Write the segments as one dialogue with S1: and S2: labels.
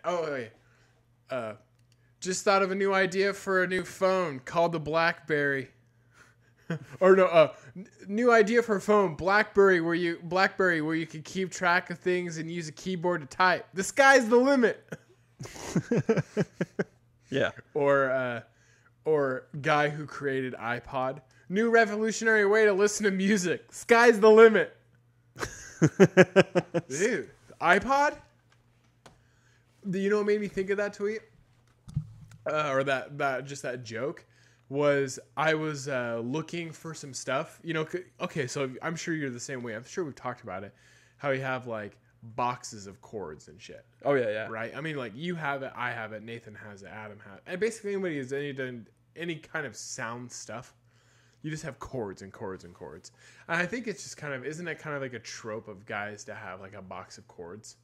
S1: Oh, wait. Just thought of a new idea for a new phone called the BlackBerry. Or no, new idea for a phone, BlackBerry, where you can keep track of things and use a keyboard to type. The sky's the limit.
S2: Yeah.
S1: Or guy who created iPod. New revolutionary way to listen to music. Sky's the limit. Dude, iPod? You know what made me think of that tweet? Or that joke? Was I was looking for some stuff. You know, okay, so I'm sure you're the same way. I'm sure we've talked about it. How you have, like, boxes of cords and shit.
S2: Oh, yeah.
S1: Right? I mean, like, you have it, I have it, Nathan has it, Adam has it. And basically anybody who's done any kind of sound stuff, you just have cords and cords and cords. And I think it's just kind of, isn't it kind of like a trope of guys to have, like, a box of cords?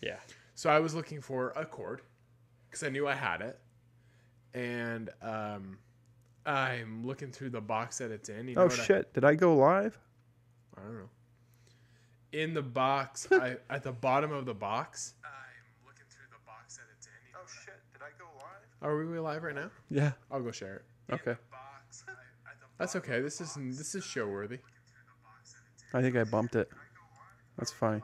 S2: Yeah.
S1: So I was looking for a cord because I knew I had it. And I'm looking through the box that it's in. You know
S2: oh, shit. Did I go live?
S1: I don't know. In the box, at the bottom of the box. I'm looking through the box that it's in. You know shit. Did I go live? Are we live right now?
S2: Yeah.
S1: I'll go share it.
S2: Okay.
S1: That's okay. This is show worthy.
S2: I think I bumped it. That's fine.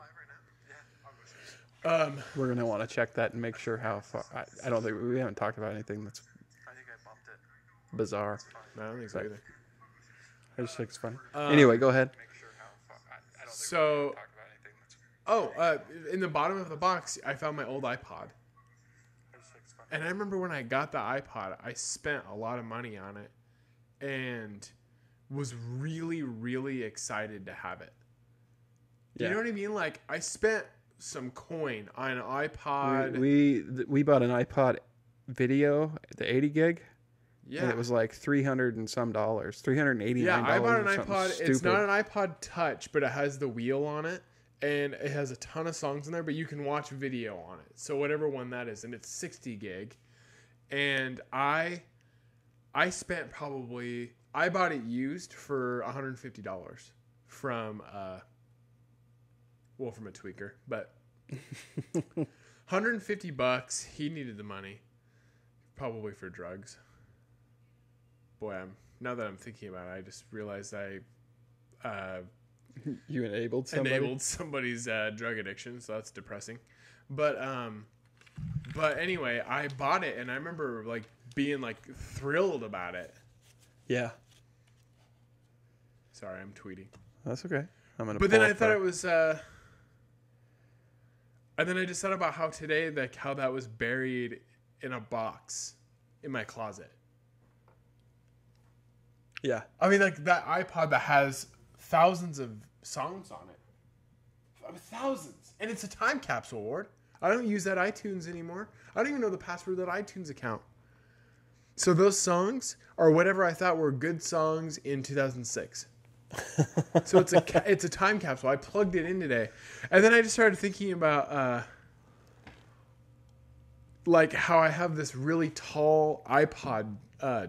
S2: We're going to want to check that and make sure how far. I don't think we haven't talked about anything that's bizarre.
S1: No, I don't think so either.
S2: I just think it's funny. Anyway, go ahead.
S1: So, in the bottom of the box, I found my old iPod. And I remember when I got the iPod, I spent a lot of money on it and was really, really excited to have it. You know what I mean? Like, I spent some coin on an iPod.
S2: We bought an iPod video, the 80 gig.
S1: Yeah.
S2: And it was like $300 and some dollars, $389.
S1: Yeah, I bought an iPod.
S2: Stupid.
S1: It's not an iPod Touch, but it has the wheel on it. And it has a ton of songs in there, but you can watch video on it. So whatever one that is. And it's 60 gig. And I spent probably... I bought it used for $150 from... from a tweaker. But $150. He needed the money. Probably for drugs. Boy, now that I'm thinking about it, I just realized
S2: you enabled
S1: somebody's drug addiction, so that's depressing. But anyway, I bought it, and I remember like being like thrilled about it.
S2: Yeah.
S1: Sorry, I'm tweeting.
S2: That's okay.
S1: But then I thought it was. And then I just thought about how today, like how that was buried in a box in my closet.
S2: Yeah.
S1: I mean, like that iPod that has thousands of songs on it. Thousands. And it's a time capsule, Ward. I don't use that iTunes anymore. I don't even know the password of that iTunes account. So those songs are whatever I thought were good songs in 2006. So it's a time capsule. I plugged it in today. And then I just started thinking about like how I have this really tall iPod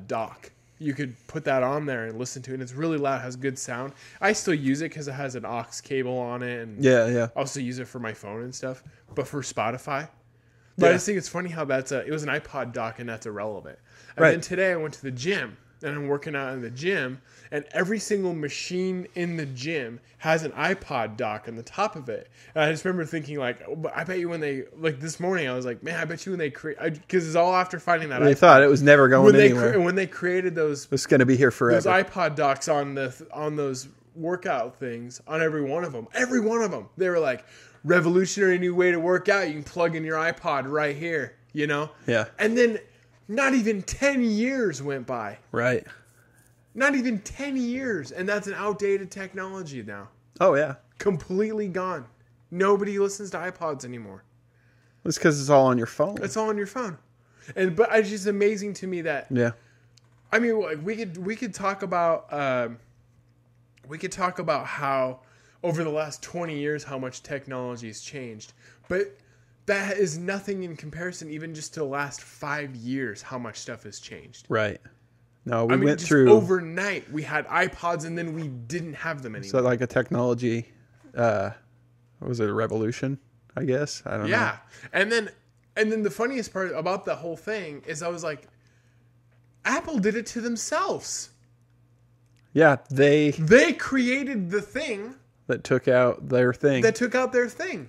S1: dock. You could put that on there and listen to it. And it's really loud. It has good sound. I still use it because it has an aux cable on it. And
S2: yeah.
S1: I also use it for my phone and stuff. But for Spotify. But I just think it's funny how it was an iPod dock and that's irrelevant. And then today I went to the gym. And I'm working out in the gym. And every single machine in the gym has an iPod dock on the top of it. And I just remember thinking, like, I bet you when they, like this morning, I was like, man, I bet you when they create, because it's all after finding that
S2: They
S1: iPod.
S2: thought it was never going anywhere.
S1: When they created those,
S2: it's going to be here forever.
S1: Those iPod docks on those workout things, on every one of them, they were like, revolutionary new way to work out. You can plug in your iPod right here, you know?
S2: Yeah.
S1: And then not even 10 years went by.
S2: Right.
S1: Not even 10 years. And that's an outdated technology now.
S2: Oh, yeah.
S1: Completely gone. Nobody listens to iPods anymore.
S2: It's because it's all on your phone.
S1: It's all on your phone. But it's just amazing to me that...
S2: Yeah.
S1: I mean, we could talk about... how over the last 20 years how much technology has changed. But that is nothing in comparison even just to the last 5 years how much stuff has changed.
S2: Right. No, we went
S1: just
S2: through...
S1: overnight, we had iPods and then we didn't have them anymore.
S2: So like a technology... was it a revolution, I guess? I don't know.
S1: Yeah. And then And then the funniest part about the whole thing is I was like, Apple did it to themselves.
S2: Yeah, they
S1: created the thing
S2: that took out their thing.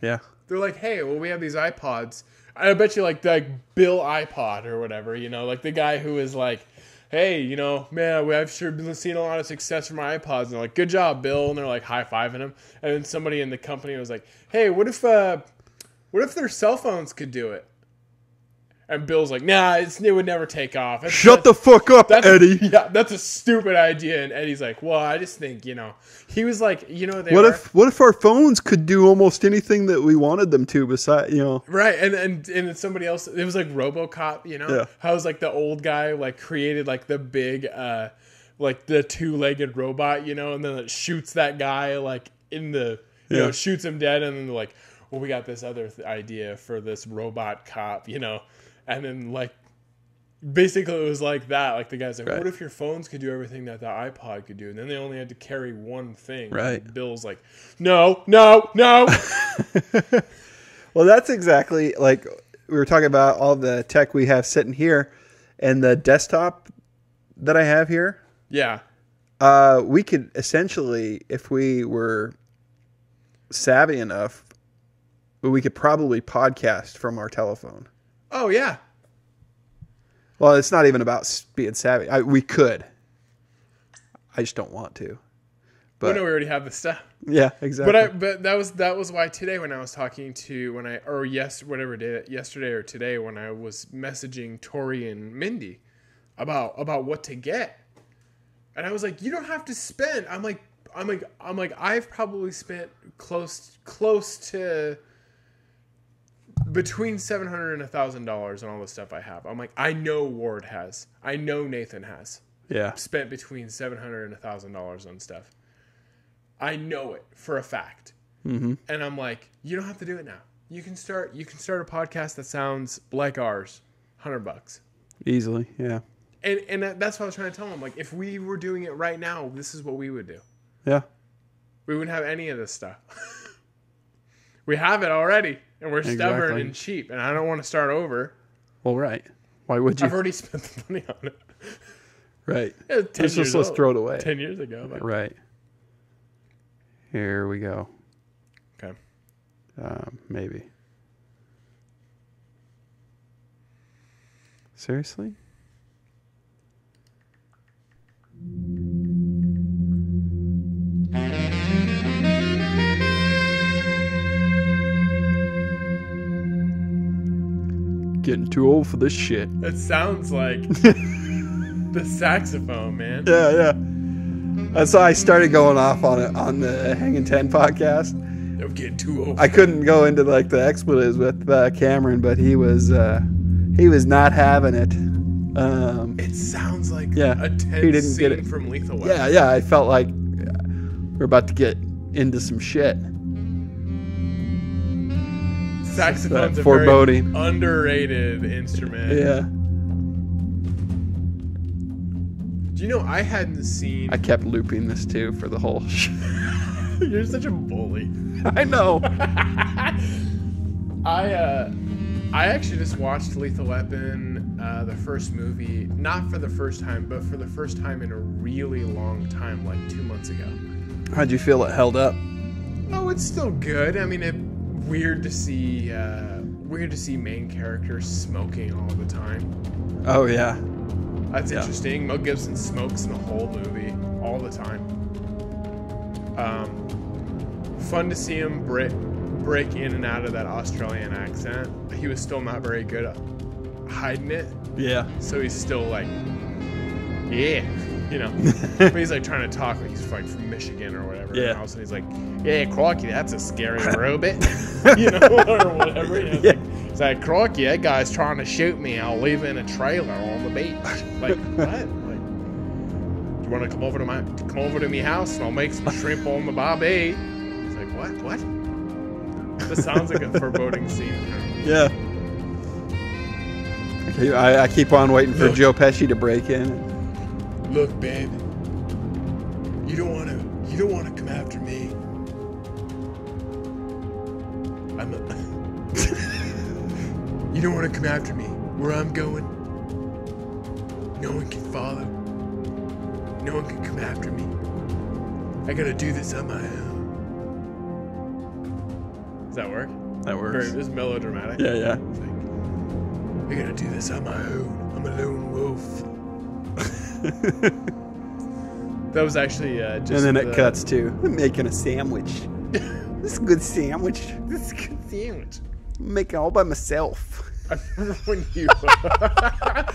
S1: Yeah. They're like, hey, well, we have these iPods. I bet you like Bill iPod or whatever, you know, like the guy who is like, hey, you know, man, I've sure been seeing a lot of success from my iPods. And they're like, good job, Bill. And they're like high-fiving him. And then somebody in the company was like, hey, what if their cell phones could do it? And Bill's like, nah, it would never take off.
S2: Shut the fuck up, Eddie.
S1: Yeah, that's a stupid idea. And Eddie's like, well, I just think, you know, he was like, you know,
S2: what if our phones could do almost anything that we wanted them to besides, you know?
S1: Right. And then somebody else, it was like RoboCop, you know,
S2: yeah.
S1: How it was like the old guy, like created like the big, like the 2-legged robot, you know, and then it shoots that guy like in the, you know, shoots him dead. And then they're like, well, we got this other idea for this robot cop, you know? And then, like, basically it was like that. Like, the guy's like, what if your phones could do everything that the iPod could do? And then they only had to carry one thing.
S2: Right.
S1: And Bill's like, no.
S2: Well, that's exactly, like, we were talking about all the tech we have sitting here. And the desktop that I have here.
S1: Yeah.
S2: We could essentially, if we were savvy enough, we could probably podcast from our telephone.
S1: Oh, yeah.
S2: Well, it's not even about being savvy. We could. I just don't want to. But
S1: no, we already have the stuff.
S2: Yeah, exactly.
S1: But that was why today when I was talking to yesterday or today when I was messaging Tori and Mindy about what to get, and I was like, you don't have to spend. I'm like I've probably spent close to between $700 and $1,000 on all the stuff I have. I'm like, I know Ward has. I know Nathan has.
S2: Yeah.
S1: Spent between $700 and $1,000 on stuff. I know it for a fact.
S2: Mm-hmm.
S1: And I'm like, you don't have to do it now. You can start a podcast that sounds like ours. $100.
S2: Easily, yeah.
S1: And that's what I was trying to tell him. Like, if we were doing it right now, this is what we would do.
S2: Yeah.
S1: We wouldn't have any of this stuff. We have it already. And we're stubborn and cheap, and I don't want to start over.
S2: Well, right. Why would you?
S1: I've already spent the money on it.
S2: Right.
S1: Let's
S2: throw it away.
S1: 10 years ago. But.
S2: Right. Here we go.
S1: Okay.
S2: Maybe. Seriously? Getting too old for this shit.
S1: It sounds like the saxophone, man.
S2: Yeah. That's why I started going off on it on the Hanging 10 podcast.
S1: I'm getting too old.
S2: I couldn't go into like the expletives with Cameron, but he was not having it.
S1: It sounds like
S2: he
S1: a tense
S2: didn't
S1: scene
S2: get it
S1: from Lethal Weapon.
S2: Yeah. I felt like we're about to get into some shit.
S1: Saxophone's a
S2: foreboding.
S1: very underrated instrument.
S2: Yeah.
S1: Do you know I hadn't seen...
S2: I kept looping this too for the whole show.
S1: You're such a bully.
S2: I know.
S1: I actually just watched Lethal Weapon, the first movie, not for the first time, but for the first time in a really long time, like 2 months ago.
S2: How'd you feel it held up?
S1: Oh, it's still good. I mean, weird to see main characters smoking all the time.
S2: Oh yeah,
S1: that's interesting. Mel Gibson smokes in the whole movie all the time. Fun to see him break in and out of that Australian accent. He was still not very good at hiding it.
S2: Yeah.
S1: So he's still like, yeah, you know. But he's like trying to talk like he's like from Michigan or whatever.
S2: Yeah.
S1: And all of a sudden he's like, yeah, crikey, that's a scary robot. You know, or whatever. You know,
S2: yeah.
S1: It's like, crikey, that guy's trying to shoot me. I'll leave in a trailer on the beach. Like, what? Like, you want to come over to my house and I'll make some shrimp on the barbie? It's like, what? This sounds like a foreboding scene.
S2: Yeah. I keep on waiting for Joe Pesci to break in.
S1: Look, babe. You don't want to come after me. You don't want to come after me. Where I'm going, no one can follow. No one can come after me. I gotta do this on my own. Does that work?
S2: That works.
S1: Very, it's melodramatic.
S2: Yeah, yeah.
S1: It's like, I gotta do this on my own. I'm a lone wolf. That was actually just.
S2: And then it cuts to making a sandwich. This is a good sandwich.
S1: This is a good sandwich.
S2: I'm making it all by myself.
S1: I remember when you. That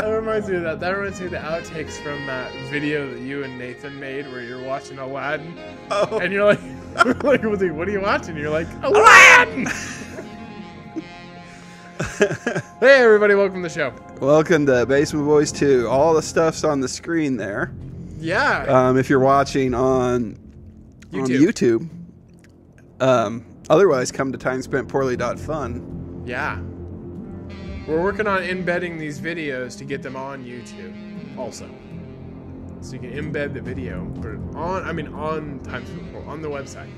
S1: reminds me of that. That reminds me of the outtakes from that video that you and Nathan made where you're watching Aladdin.
S2: Oh.
S1: And you're like, what are you watching? And you're like, Aladdin! Hey, everybody, welcome to the show.
S2: Welcome to Basement Boys 2. All the stuff's on the screen there.
S1: Yeah.
S2: If you're watching on YouTube. Otherwise, come to timespentpoorly.fun.
S1: Yeah. We're working on embedding these videos to get them on YouTube also. So you can embed the video, put it on Timespent, on the website.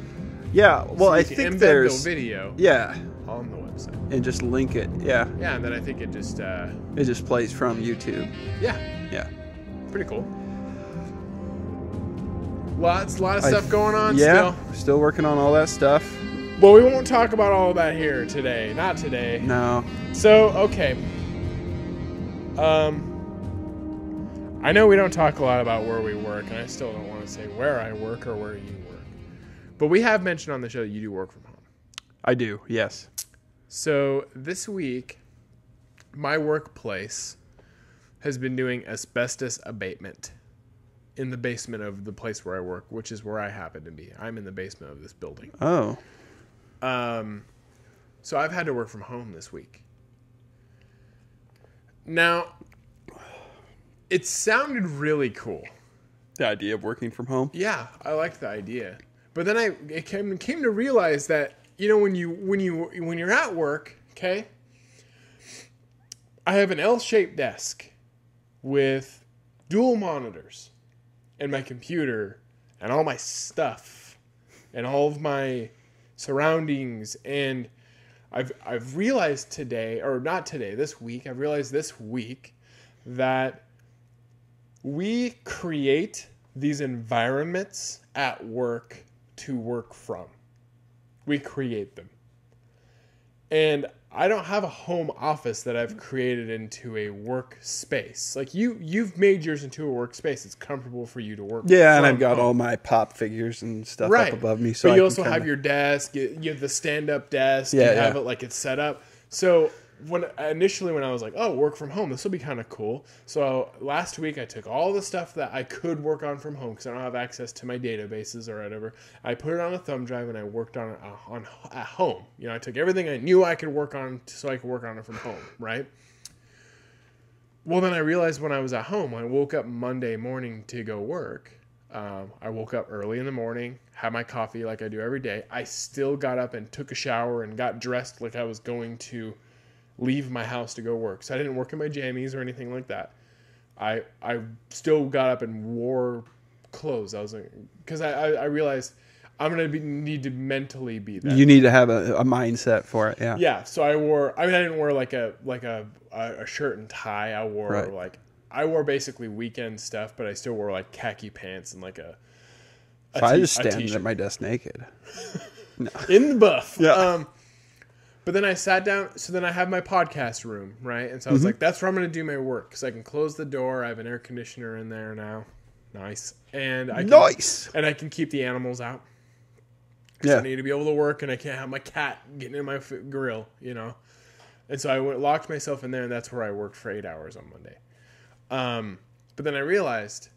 S2: Yeah, well,
S1: So
S2: I
S1: you can
S2: think
S1: embed
S2: there's
S1: the video
S2: yeah,
S1: on the website.
S2: and just link it. Yeah,
S1: Yeah, and then I think it just
S2: it just plays from YouTube.
S1: yeah,
S2: Yeah,
S1: pretty cool. Lot of stuff going on
S2: yeah, still working on all that stuff.
S1: Well, we won't talk about all of that here today. Not today.
S2: No.
S1: So, okay. I know we don't talk a lot about where we work, and I still don't want to say where I work or where you work. But we have mentioned on the show that you do work from home.
S2: I do, yes.
S1: So, this week, my workplace has been doing asbestos abatement in the basement of the place where I work, which is where I happen to be. I'm in the basement of this building.
S2: Oh.
S1: So I've had to work from home this week. Now, it sounded really cool.
S2: The idea of working from home?
S1: Yeah, I liked the idea. But then I came to realize that, you know, when you're at work, okay, I have an L-shaped desk with dual monitors and my computer and all my stuff and all of my surroundings, and I've realized today, or not today, this week, I've realized this week that we create these environments at work to work from. We create them. And I don't have a home office that I've created into a workspace. Like you've made yours into a workspace. It's comfortable for you to work.
S2: Yeah, and I've got all my pop figures and stuff up above me. So
S1: but you also have your desk. You have the stand-up desk.
S2: Yeah,
S1: you have it like it's set up. So when I was like, oh, work from home, this will be kind of cool. So last week I took all the stuff that I could work on from home because I don't have access to my databases or whatever. I put it on a thumb drive and I worked on it at home. You know, I took everything I knew I could work on so I could work on it from home, right? Well, then I realized when I was at home, I woke up Monday morning to go work. I woke up early in the morning, had my coffee like I do every day. I still got up and took a shower and got dressed like I was going to leave my house to go work. So I didn't work in my jammies or anything like that. I still got up and wore clothes. I was like, because I realized I'm gonna need to mentally be that.
S2: You need to have a mindset for it. Yeah.
S1: Yeah. So I didn't wear like a shirt and tie. I wore basically weekend stuff, but I still wore like khaki pants and like a.
S2: So I just stand at my desk naked.
S1: No. In the buff.
S2: Yeah.
S1: But then I sat down, so then I have my podcast room, right? And so I was like, that's where I'm going to do my work, because I can close the door. I have an air conditioner in there now. Nice. And I can keep the animals out. Because I need to be able to work, and I can't have my cat getting in my grill, you know? And so I locked myself in there, and that's where I worked for 8 hours on Monday. But then I realized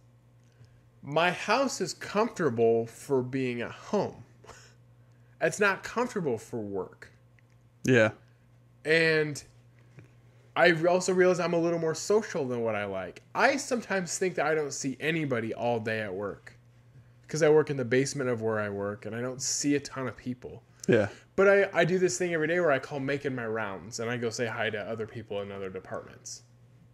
S1: my house is comfortable for being at home. It's not comfortable for work.
S2: Yeah.
S1: And I also realized I'm a little more social than what I like. I sometimes think that I don't see anybody all day at work because I work in the basement of where I work and I don't see a ton of people.
S2: Yeah.
S1: But I do this thing every day where I call making my rounds and I go say hi to other people in other departments.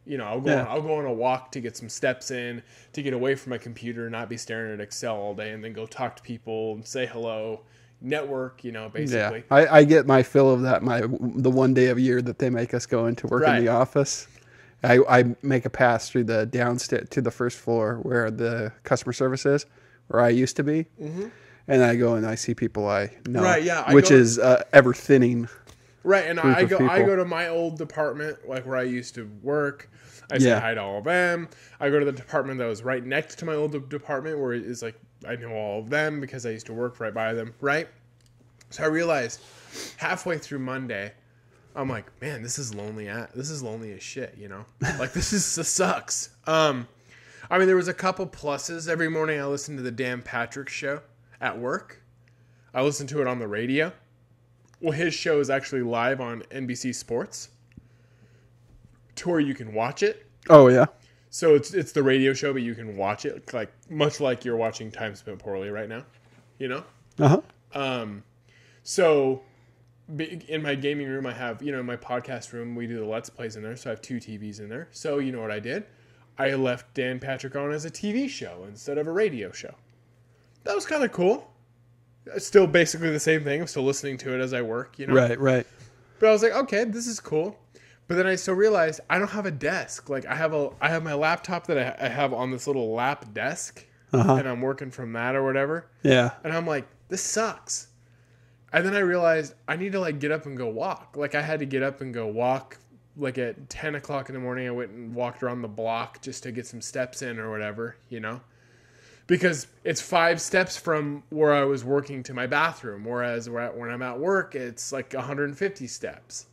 S1: You know, I'll go on a walk to get some steps in, to get away from my computer, not be staring at Excel all day, and then go talk to people and say hello, network, basically.
S2: Yeah, I get my fill of that. The one day of year that they make us go into work in the office, I make a pass through the downstairs to the first floor where the customer service is, where I used to be, and I go and I see people I know,
S1: right? Yeah,
S2: which is ever thinning.
S1: Right, and I go to my old department, like where I used to work. I say hi to all of them. I go to the department that was right next to my old department, where it's like I know all of them because I used to work right by them, right? So I realized halfway through Monday, I'm like, man, this is lonely. This is lonely as shit, Like this sucks. I mean, there was a couple pluses. Every morning I listened to the Dan Patrick Show at work. I listened to it on the radio. Well, his show is actually live on NBC Sports, to where you can watch it.
S2: Oh yeah.
S1: So it's the radio show, but you can watch it much like you're watching Time Spent Poorly right now, So in my gaming room, I have in my podcast room we do the Let's Plays in there, so I have 2 TVs in there. So you know what I did? I left Dan Patrick on as a TV show instead of a radio show. That was kind of cool. It's still basically the same thing. I'm still listening to it as I work,
S2: Right.
S1: But I was like, okay, this is cool. But then I still realized I don't have a desk. Like I have my laptop that I have on this little lap desk, and I'm working from that or whatever.
S2: Yeah.
S1: And I'm like, this sucks. And then I realized I need to get up and go walk. Like I had to get up and go walk. Like at 10 o'clock in the morning, I went and walked around the block just to get some steps in or whatever, Because it's 5 steps from where I was working to my bathroom, whereas when I'm at work, it's like 150 steps.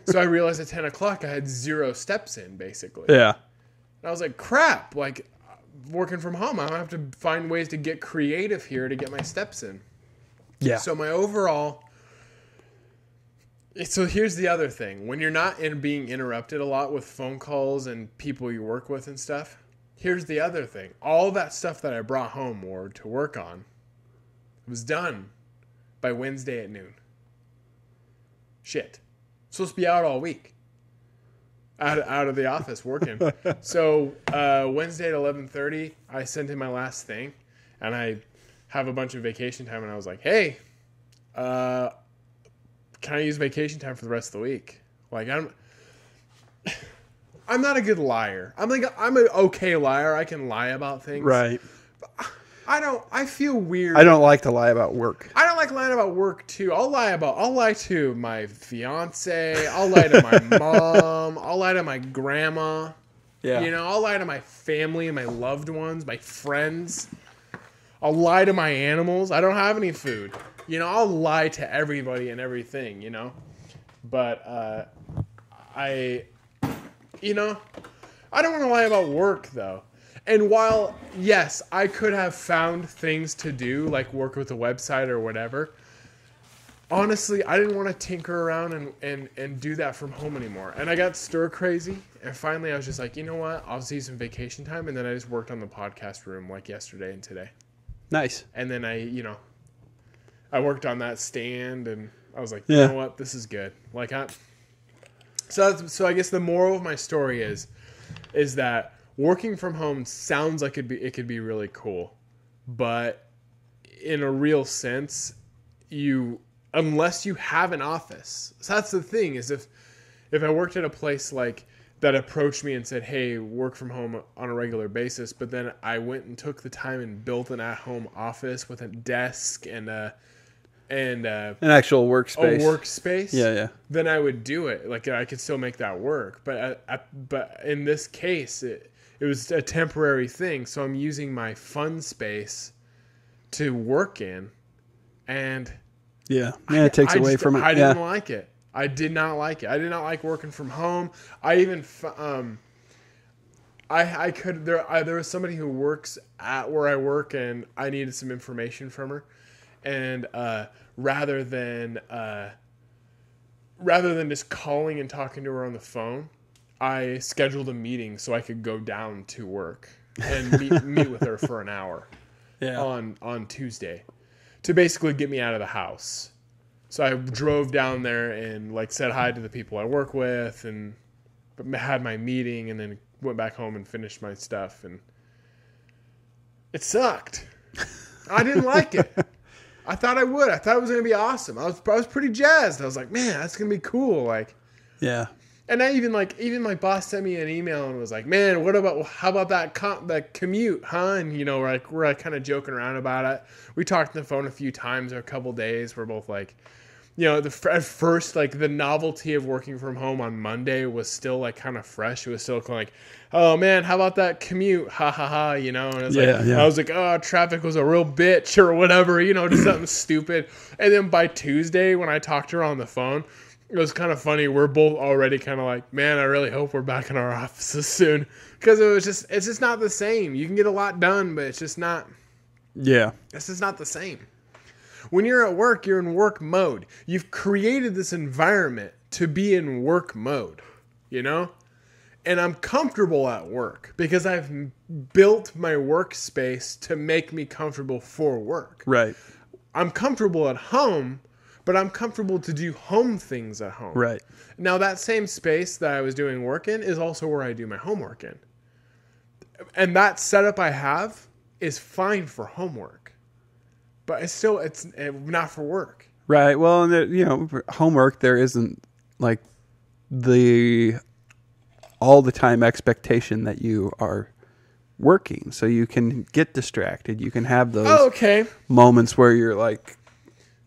S1: So I realized at 10 o'clock I had 0 steps in, basically.
S2: Yeah.
S1: And I was like, crap, working from home, I'm going to have to find ways to get creative here to get my steps in.
S2: Yeah.
S1: So my overall... So here's the other thing. When you're not being interrupted a lot with phone calls and people you work with and stuff, here's the other thing. All that stuff that I brought home or to work on was done by Wednesday at noon. Shit. Supposed to be out all week. Out of the office working. So Wednesday at 11:30, I sent in my last thing, and I have a bunch of vacation time, and I was like, hey, can I use vacation time for the rest of the week? I'm not a good liar. I'm an okay liar. I can lie about things.
S2: Right.
S1: But I feel weird.
S2: I don't like to lie about work.
S1: I don't like lying about work too. I'll lie to my fiance. I'll lie to my mom. I'll lie to my grandma.
S2: Yeah.
S1: I'll lie to my family and my loved ones, my friends. I'll lie to my animals. I don't have any food. I'll lie to everybody and everything, But I don't want to lie about work, though. And while, yes, I could have found things to do, like work with a website or whatever, honestly, I didn't want to tinker around and do that from home anymore. And I got stir crazy, and finally I was just like, you know what? I'll see some vacation time, and then I just worked on the podcast room like yesterday and today.
S2: Nice.
S1: And then I worked on that stand, and I was like, you know what? This is good. So I guess the moral of my story is that working from home sounds like it could be really cool, but in a real sense, unless you have an office. So that's the thing, is if I worked at a place that approached me and said, hey, work from home on a regular basis, but then I went and took the time and built an at-home office with a desk and an
S2: actual workspace.
S1: A workspace.
S2: Yeah.
S1: Then I would do it. I could still make that work. But in this case, it was a temporary thing. So I'm using my fun space to work in, and
S2: it takes away from it.
S1: I didn't like it. I did not like it. I did not like working from home. I even there was somebody who works at where I work, and I needed some information from her, and rather than just calling and talking to her on the phone, I scheduled a meeting so I could go down to work and meet with her for an hour on Tuesday to basically get me out of the house. So I drove down there and said hi to the people I work with and had my meeting, and then went back home and finished my stuff, and it sucked. I didn't like it. I thought I would. I thought it was going to be awesome. I was pretty jazzed. I was like, man, that's going to be cool. Like,
S2: yeah.
S1: And I even my boss sent me an email and was like, man, how about that commute, huh? And we're kind of joking around about it. We talked on the phone a few times or a couple days. We're both like, at first, like, the novelty of working from home on Monday was still like kind of fresh. It was still kind of like, oh man, how about that commute? Ha ha ha, And it was I was like, oh, traffic was a real bitch or whatever, just something stupid. And then by Tuesday, when I talked to her on the phone, it was kind of funny. We're both already kind of like, man, I really hope we're back in our offices soon, because it's just not the same. You can get a lot done, but it's just not.
S2: Yeah,
S1: it's just not the same. When you're at work, you're in work mode. You've created this environment to be in work mode, And I'm comfortable at work because I've built my workspace to make me comfortable for work.
S2: Right.
S1: I'm comfortable at home, but I'm comfortable to do home things at home.
S2: Right.
S1: Now, that same space that I was doing work in is also where I do my homework in. And that setup I have is fine for homework. But it's not for work.
S2: Right. Well, homework, there isn't like all the time expectation that you are working. So you can get distracted. You can have those moments where you're like,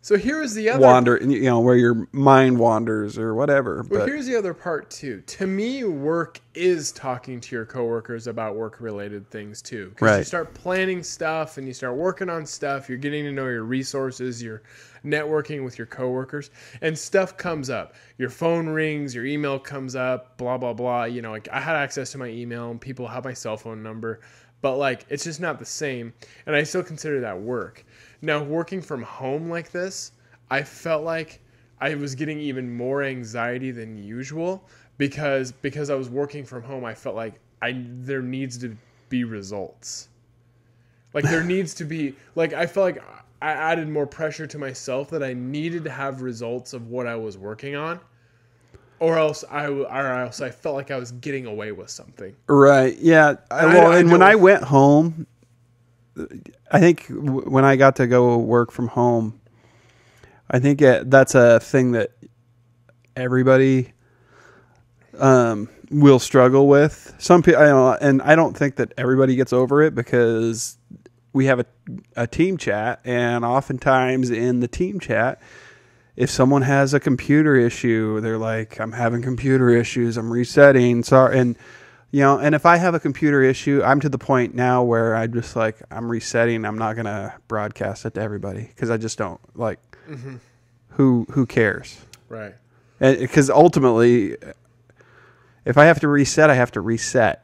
S1: so here's the other
S2: where your mind wanders or whatever.
S1: But here's the other part too. To me, work is talking to your coworkers about work-related things too. Because you start planning stuff and you start working on stuff. You're getting to know your resources. You're networking with your coworkers, and stuff comes up. Your phone rings. Your email comes up. Blah blah blah. Like, I had access to my email, and people have my cell phone number. But like, it's just not the same. And I still consider that work. Now, working from home like this, I felt like I was getting even more anxiety than usual because I was working from home. I felt like there needs to be results. Like, there needs to be, like, I felt like I added more pressure to myself that I needed to have results of what I was working on, or else I felt like I was getting away with something. Right.
S2: Yeah. When I went home, I think when I got to go work from home, I think that's a thing that everybody will struggle with. Some people, and I don't think that everybody gets over it, because we have a team chat, and oftentimes in the team chat, if someone has a computer issue, they're like, I'm having computer issues, I'm resetting, sorry, and if I have a computer issue, I'm to the point now where I just like, I'm resetting. I'm not going to broadcast it to everybody, because I just don't like, who cares?
S1: Right.
S2: Because ultimately, if I have to reset, I have to reset.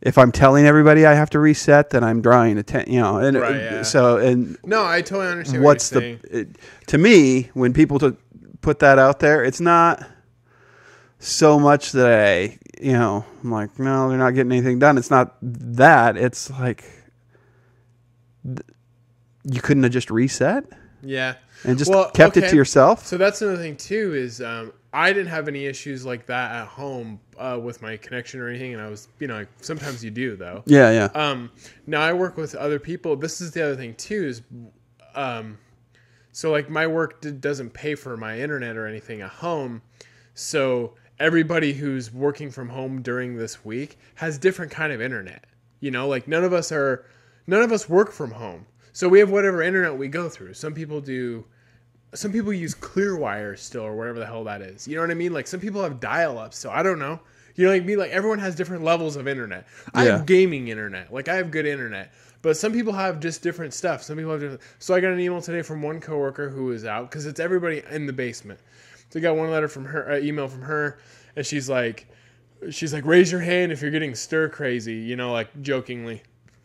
S2: If I'm telling everybody I have to reset, then I'm drawing attention, and
S1: right, yeah.
S2: So, and
S1: no, I totally understand what you're saying.
S2: To me, when people put that out there, it's not so much that I'm like, no, they're not getting anything done. It's not that. It's like, you couldn't have just reset?
S1: Yeah.
S2: And just kept it to yourself?
S1: So that's another thing too, is I didn't have any issues like that at home with my connection or anything. And I was, sometimes you do though.
S2: Yeah.
S1: Now I work with other people. This is the other thing too, is so like my work doesn't pay for my internet or anything at home. So everybody who's working from home during this week has different kind of internet. Like none of us work from home. So we have whatever internet we go through. Some people use Clearwire still, or whatever the hell that is. You know what I mean? Like, some people have dial-up, so I don't know. You know what I mean? Like, everyone has different levels of internet. I have gaming internet. Like, I have good internet. But some people have just different stuff. Some people have different. So I got an email today from one coworker who was out, because it's everybody in the basement. So I got one letter from her, email from her, and she's like, raise your hand if you're getting stir crazy, like jokingly.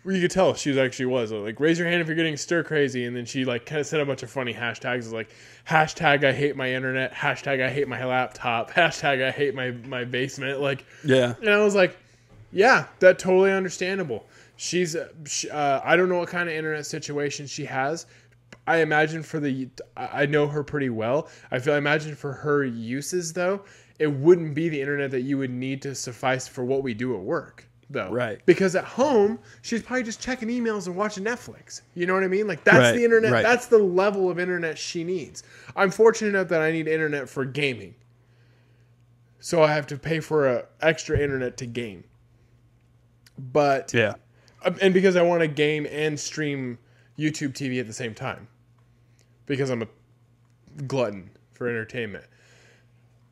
S1: You could tell she was like, raise your hand if you're getting stir crazy. And then she like kind of said a bunch of funny hashtags. It's like, hashtag I hate my internet, hashtag I hate my laptop, hashtag I hate my basement. Like,
S2: yeah.
S1: And I was like, yeah, that's totally understandable. She's, I don't know what kind of internet situation she has. I imagine I know her pretty well. I imagine for her uses though, it wouldn't be the internet that you would need to suffice for what we do at work. though.
S2: Right.
S1: Because at home, she's probably just checking emails and watching Netflix. You know what I mean? Like, that's the internet.
S2: Right.
S1: That's the level of internet she needs. I'm fortunate enough that I need internet for gaming. So I have to pay for a extra internet to game. But,
S2: Yeah.
S1: And because I want to game and stream YouTube TV at the same time. Because I'm a glutton for entertainment.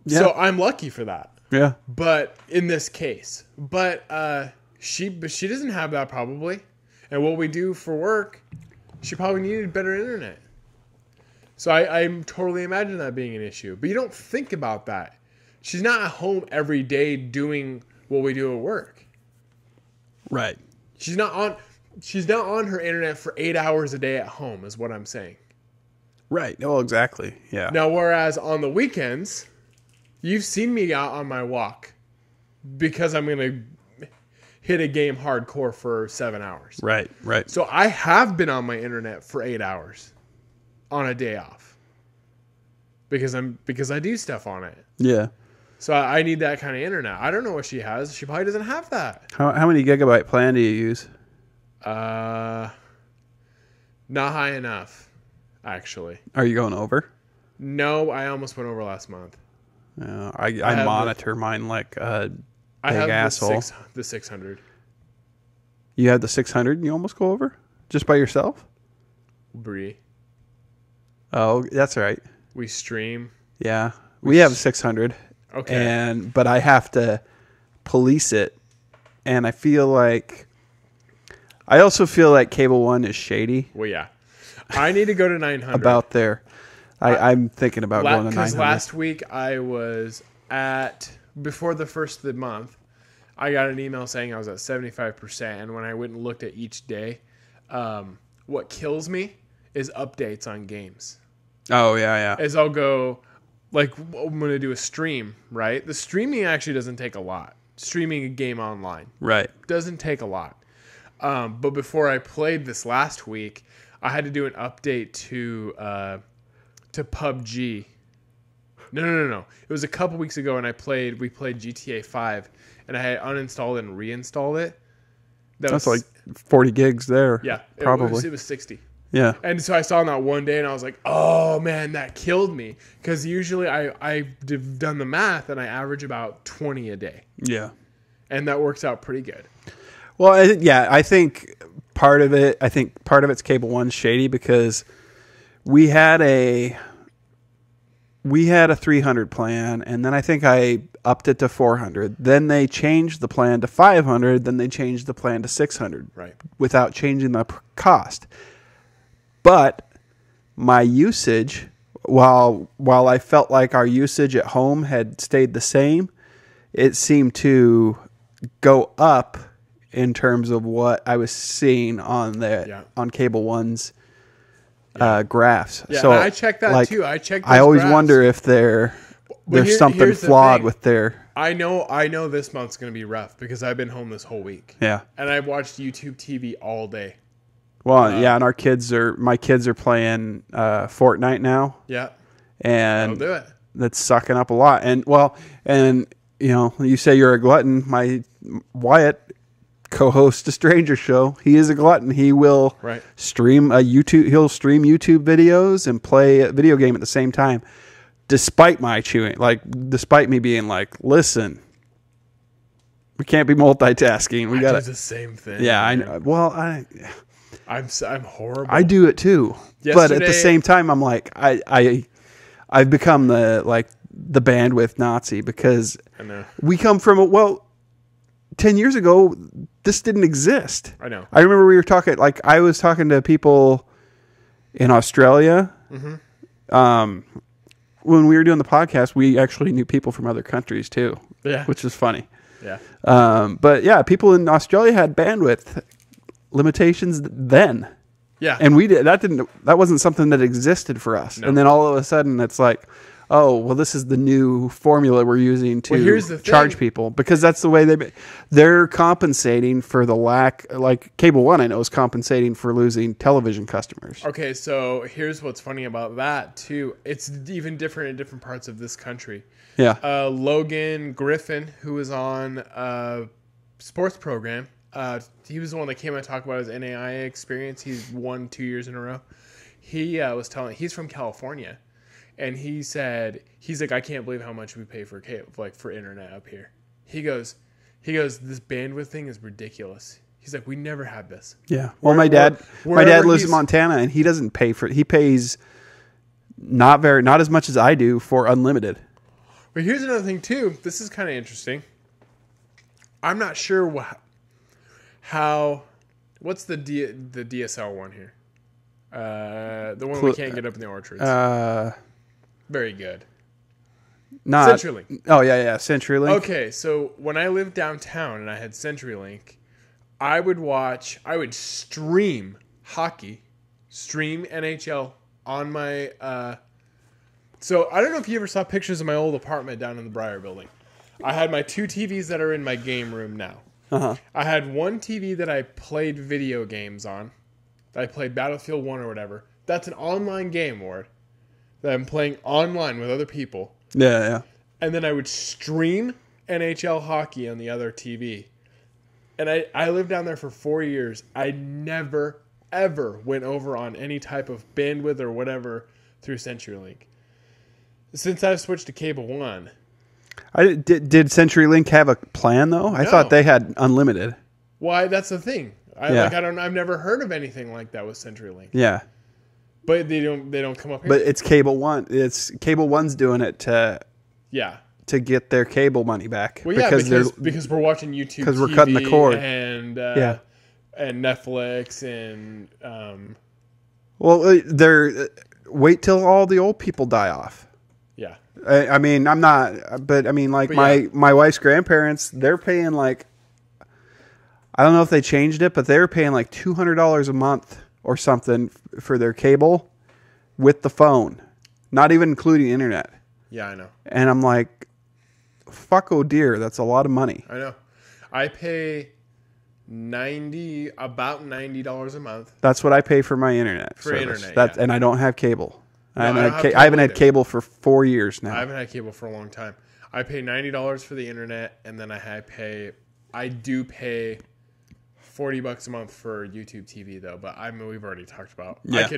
S2: Yeah.
S1: So I'm lucky for that.
S2: Yeah.
S1: But in this case, she doesn't have that probably. And what we do for work, she probably needed better internet. So I'm totally imagine that being an issue. But you don't think about that. She's not at home every day doing what we do at work.
S2: Right.
S1: She's not on her internet for 8 hours a day at home, is what I'm saying.
S2: Right. Oh, exactly. Yeah.
S1: Now, whereas on the weekends, you've seen me out on my walk because I'm going to hit a game hardcore for 7 hours.
S2: Right. Right.
S1: So I have been on my internet for 8 hours on a day off because I do stuff on it.
S2: Yeah.
S1: So I need that kind of internet. I don't know what she has. She probably doesn't have that.
S2: How many gigabyte plan do you use?
S1: Not high enough, actually.
S2: Are you going over?
S1: No, I almost went over last month.
S2: I monitor mine like a big asshole.
S1: The 600.
S2: You have the 600 and you almost go over? Just by yourself?
S1: Brie.
S2: Oh, that's right.
S1: We stream.
S2: Yeah. We have 600.
S1: Okay.
S2: But I have to police it. And I also feel like Cable One is shady.
S1: Well, yeah. I need to go to 900.
S2: About there. I'm thinking about going to 900.
S1: Because last week I was before the first of the month, I got an email saying I was at 75%. And when I went and looked at each day, what kills me is updates on games.
S2: Oh, yeah.
S1: As I'll go, like, I'm going to do a stream, right? The streaming actually doesn't take a lot. Streaming a game online.
S2: Right.
S1: Doesn't take a lot. But before I played this last week, I had to do an update to PUBG. No. It was a couple weeks ago, and we played GTA 5, and I had uninstalled it and reinstalled it.
S2: That's like 40 gigs there.
S1: Yeah,
S2: probably.
S1: It was 60.
S2: Yeah.
S1: And so I saw that one day, and I was like, oh, man, that killed me. Because usually I've done the math, and I average about 20 a day.
S2: Yeah.
S1: And that works out pretty good.
S2: Well, I think part of it's Cable One shady because we had a 300 plan, and then I think I upped it to 400. Then they changed the plan to 500. Then they changed the plan to 600.
S1: Right.
S2: Without changing the cost. But my usage, while I felt like our usage at home had stayed the same, it seemed to go up in terms of what I was seeing on on Cable One's graphs.
S1: Yeah,
S2: so
S1: I checked that too.
S2: I always wonder if there's something flawed with their.
S1: I know this month's going to be rough because I've been home this whole week.
S2: Yeah.
S1: And I've watched YouTube TV all day.
S2: Well, and my kids are playing Fortnite now.
S1: Yeah.
S2: And
S1: I'll do it.
S2: That's sucking up a lot. And you say you're a glutton. Wyatt co-hosts a Stranger Show. He is a glutton. He will stream He'll stream YouTube videos and play a video game at the same time, despite despite me being like, listen, we can't be multitasking. We got
S1: do the same thing.
S2: Yeah, man. I know. Well,
S1: I'm horrible.
S2: I do it too. But at the same time, I'm like, I've become the bandwidth Nazi because we come from 10 years ago, this didn't exist.
S1: I know.
S2: I remember we were talking, I was talking to people in Australia. Mm-hmm. When we were doing the podcast, we actually knew people from other countries too.
S1: Yeah.
S2: Which is funny.
S1: Yeah.
S2: But yeah, people in Australia had bandwidth limitations then.
S1: Yeah.
S2: And that wasn't something that existed for us. No. And then all of a sudden it's like, oh, well, this is the new formula we're using to charge people because that's the way they're compensating for the lack. Like Cable One, I know, is compensating for losing television customers.
S1: Okay, so here's what's funny about that too. It's even different in different parts of this country.
S2: Yeah.
S1: Logan Griffin, who was on sports program. He was the one that came out to talk about his NAIA experience. He's won 2 years in a row. He was telling, he's from California, and he said, he's like, I can't believe how much we pay for cable, like for internet up here. He goes, this bandwidth thing is ridiculous. He's like, we never had this.
S2: Yeah. Well, my dad lives in Montana, and he doesn't pay for it. He pays not as much as I do for unlimited.
S1: But here's another thing too. This is kind of interesting. I'm not sure what's the DSL one here? The one we can't get up in the orchards. Very good.
S2: Not
S1: CenturyLink.
S2: Oh yeah, CenturyLink.
S1: Okay, so when I lived downtown and I had CenturyLink, I would stream hockey, stream NHL on my. So I don't know if you ever saw pictures of my old apartment down in the Briar Building. I had my 2 TVs that are in my game room now.
S2: Uh-huh.
S1: I had one TV that I played video games on. I played Battlefield 1 or whatever. That's an online game, Ward, that I'm playing online with other people.
S2: Yeah.
S1: And then I would stream NHL hockey on the other TV. And I lived down there for 4 years. I never, ever went over on any type of bandwidth or whatever through CenturyLink. Since I've switched to Cable One.
S2: Did CenturyLink have a plan though? I thought they had unlimited.
S1: Why? That's the thing. I've never heard of anything like that with CenturyLink.
S2: Yeah.
S1: But they don't come up here.
S2: But it's Cable One. It's Cable One's doing it to get their cable money back.
S1: Well, because we're watching YouTube
S2: because we're cutting the cord
S1: and Netflix and
S2: wait till all the old people die off.
S1: Yeah.
S2: I mean, I'm not, but I mean, like my wife's grandparents, they're paying like, I don't know if they changed it, but they were paying like $200 a month or something for their cable with the phone, not even including internet.
S1: Yeah, I know.
S2: And I'm like, fuck, oh dear, that's a lot of money.
S1: I know. I pay about $90 a month.
S2: That's what I pay for my internet service. And I don't have cable. I haven't had cable for 4 years now.
S1: I haven't had cable for a long time. I pay $90 for the internet, and then I do pay $40 a month for YouTube TV though. But we've already talked about.
S2: Yeah.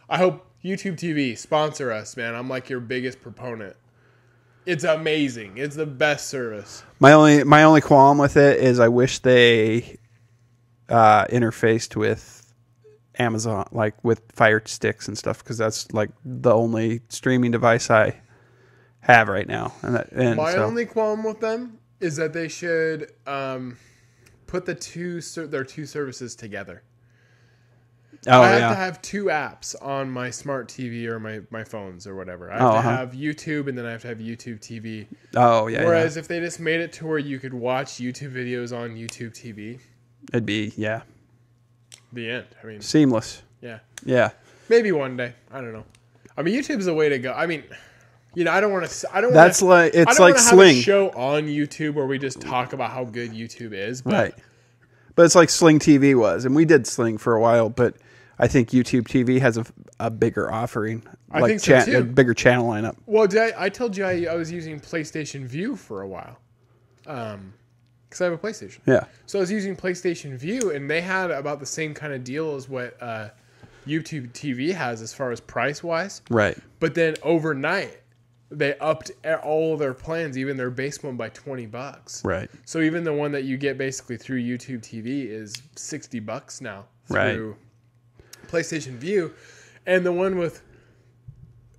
S1: I hope YouTube TV sponsor us, man. I'm like your biggest proponent. It's amazing. It's the best service.
S2: My only qualm with it is I wish they interfaced with Amazon, like with Fire Sticks and stuff, because that's like the only streaming device I have right now. My
S1: only qualm with them is that they should put their two services together. I have to have 2 apps on my smart TV or my phones or whatever. I have to have YouTube, and then I have to have YouTube TV.
S2: Oh yeah.
S1: Whereas if they just made it to where you could watch YouTube videos on YouTube TV,
S2: it'd be
S1: the end. I mean,
S2: seamless. Yeah.
S1: Maybe one day. I don't know. I mean, YouTube's the way to go. I mean, I don't want to.
S2: That's like it's like Sling.
S1: Have a show on YouTube where we just talk about how good YouTube is, but
S2: right. But it's like Sling TV was, and we did Sling for a while, but I think YouTube TV has a bigger offering.
S1: I think so too.
S2: A bigger channel lineup.
S1: Well, I told you I was using PlayStation View for a while. Because I have a PlayStation.
S2: Yeah.
S1: So I was using PlayStation View, and they had about the same kind of deal as what YouTube TV has as far as price-wise.
S2: Right.
S1: But then overnight, they upped all their plans, even their base one, by $20.
S2: Right.
S1: So even the one that you get basically through YouTube TV is $60 now through PlayStation View. And the one with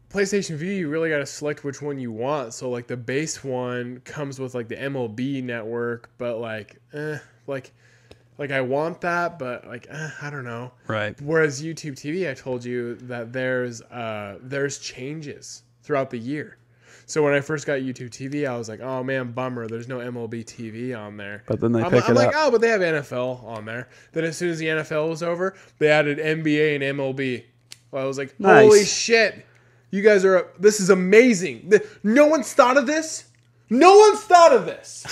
S1: PlayStation View, you really got to select which one you want. So like the base one comes with like the MLB network, but like I want that, but like I don't know.
S2: Right.
S1: Whereas YouTube TV, I told you that there's changes throughout the year. So when I first got YouTube TV, I was like, oh man, bummer, there's no MLB TV on there.
S2: But then I'm
S1: like, oh, but they have NFL on there. Then as soon as the NFL was over, they added NBA and MLB. Well, I was like, holy shit. You guys this is amazing. No one's thought of this. No one's thought of this.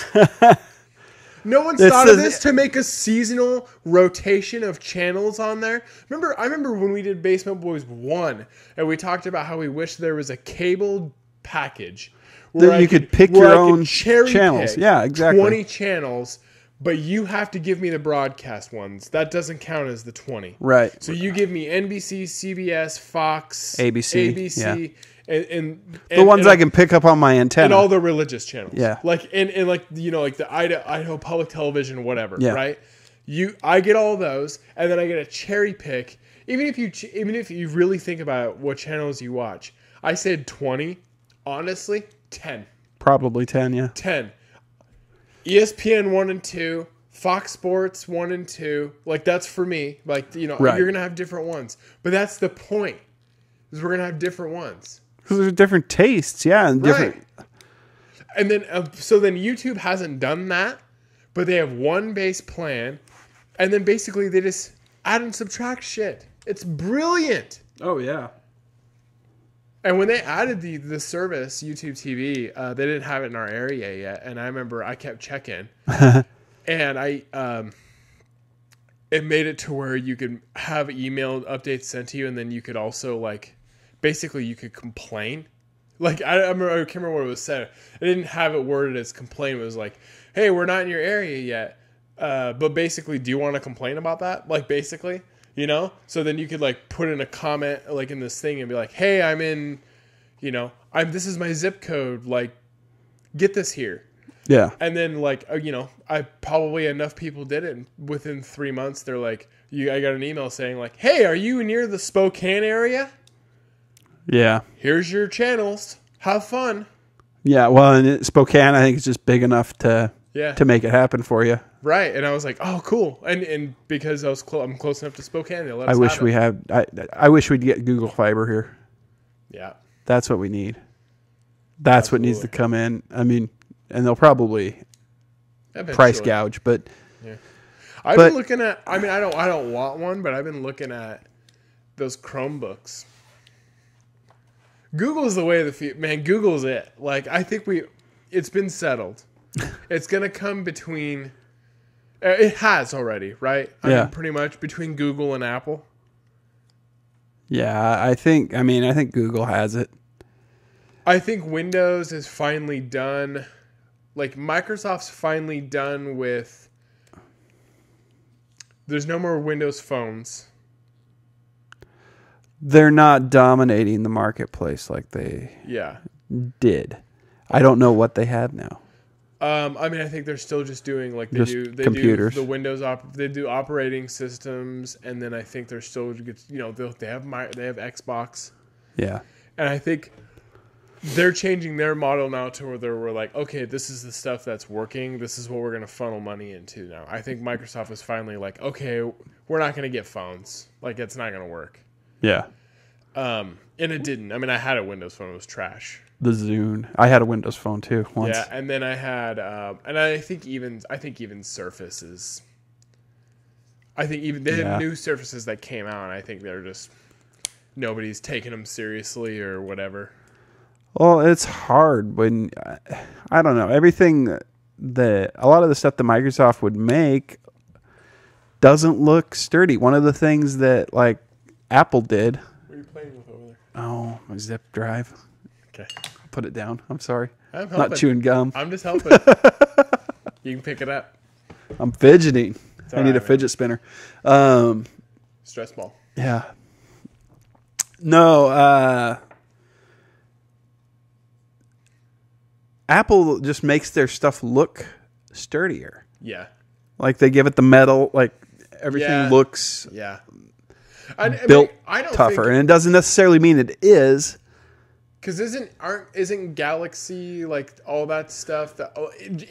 S1: No one's thought of this to make a seasonal rotation of channels on there. I remember when we did Basement Boys 1, and we talked about how we wish there was a cable package
S2: where you could pick your own channels. Yeah, exactly.
S1: 20 channels But you have to give me the broadcast ones. That doesn't count as the 20.
S2: Right.
S1: So you give me NBC, CBS, Fox,
S2: ABC,
S1: and
S2: the ones I can pick up on my antenna.
S1: and all the religious channels.
S2: Yeah.
S1: Like and like like the Idaho Public Television, whatever.
S2: Yeah.
S1: Right. I get all those, and then I get a cherry pick. Even if you really think about what channels you watch, I said 20. Honestly, 10.
S2: Probably 10. Yeah.
S1: 10. ESPN 1 and 2, Fox Sports 1 and 2. Like, that's for me. Like,
S2: Right.
S1: you're going to have different ones. But that's the point, is we're going to have different ones.
S2: Because there's different tastes. Yeah. And different.
S1: Right. And then, so then YouTube hasn't done that, but they have one base plan. And then basically they just add and subtract shit. It's brilliant.
S2: Oh, yeah.
S1: And when they added the service, YouTube TV, they didn't have it in our area yet. And I remember I kept checking. And it made it to where you could have email updates sent to you. And then you could also, like, basically you could complain. Like, I can't remember what it was said. I didn't have it worded as complain. It was like, hey, we're not in your area yet. But basically, do you want to complain about that? Like, basically. So then you could like put in a comment like in this thing and be like, hey, I'm in, this is my zip code. Like, get this here.
S2: Yeah.
S1: And then like, I probably enough people did it. And within 3 months, they're like, I got an email saying like, hey, are you near the Spokane area?
S2: Yeah.
S1: Here's your channels. Have fun.
S2: Yeah. Well, and Spokane, I think it's just big enough to make it happen for you.
S1: Right, and I was like, "Oh, cool!" And because I'm close enough to Spokane, they let us.
S2: I wish we'd get Google Fiber here.
S1: Yeah,
S2: that's what we need. That's Absolutely. What needs to come in. I mean, and they'll probably price gouge, but
S1: yeah. I've been looking at. I mean, I don't want one, but I've been looking at those Chromebooks. Google's the way of the future, man. Google's it. Like, I think it's been settled. It's gonna come between. It has already, right? I mean, pretty much between Google and Apple.
S2: Yeah, I think Google has it.
S1: I think Windows is finally done. Like, Microsoft's finally done with... There's no more Windows phones.
S2: They're not dominating the marketplace like they did. I don't know what they have now.
S1: I mean, I think they're still just doing like they do
S2: computers.
S1: Do the Windows they do operating systems, and then I think they're still they have Xbox.
S2: Yeah,
S1: and I think they're changing their model now to where we're like, okay, this is the stuff that's working. This is what we're going to funnel money into now. I think Microsoft is finally like, okay, we're not going to get phones. Like, it's not going to work.
S2: Yeah.
S1: And it didn't. I mean, I had a Windows phone. It was trash.
S2: The Zune. I had a Windows phone too once.
S1: Yeah, and then I had, and I think even Surfaces. I think even they had new Surfaces that came out, and I think they're just nobody's taking them seriously or whatever.
S2: Well, it's hard when I don't know everything that a lot of the stuff that Microsoft would make doesn't look sturdy. One of the things that like Apple did.
S1: What are you playing with over there?
S2: Oh, my zip drive.
S1: Okay.
S2: I'll put it down. I'm sorry.
S1: I'm helping.
S2: Not chewing gum.
S1: I'm just helping. You can pick it up.
S2: I'm fidgeting. I need a fidget spinner.
S1: Stress ball.
S2: Yeah. No, Apple just makes their stuff look sturdier.
S1: Yeah.
S2: Like they give it the metal, like everything looks built tougher. And it doesn't necessarily mean it is.
S1: Because isn't Galaxy like all that stuff that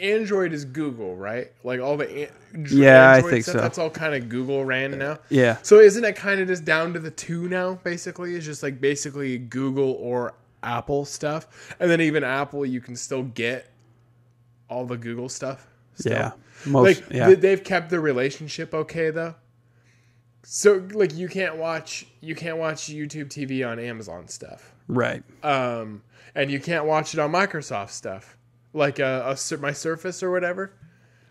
S1: Android is Google, right? Like all the Android
S2: I think
S1: stuff,
S2: so.
S1: That's all kind of Google ran now.
S2: Yeah.
S1: So isn't it kind of just down to the two now? Basically, it's just like basically Google or Apple stuff, and then even Apple, you can still get all the Google stuff. Still. Yeah. They've kept the relationship okay though. So like you can't watch YouTube TV on Amazon stuff.
S2: Right.
S1: And you can't watch it on Microsoft stuff. Like my Surface or whatever.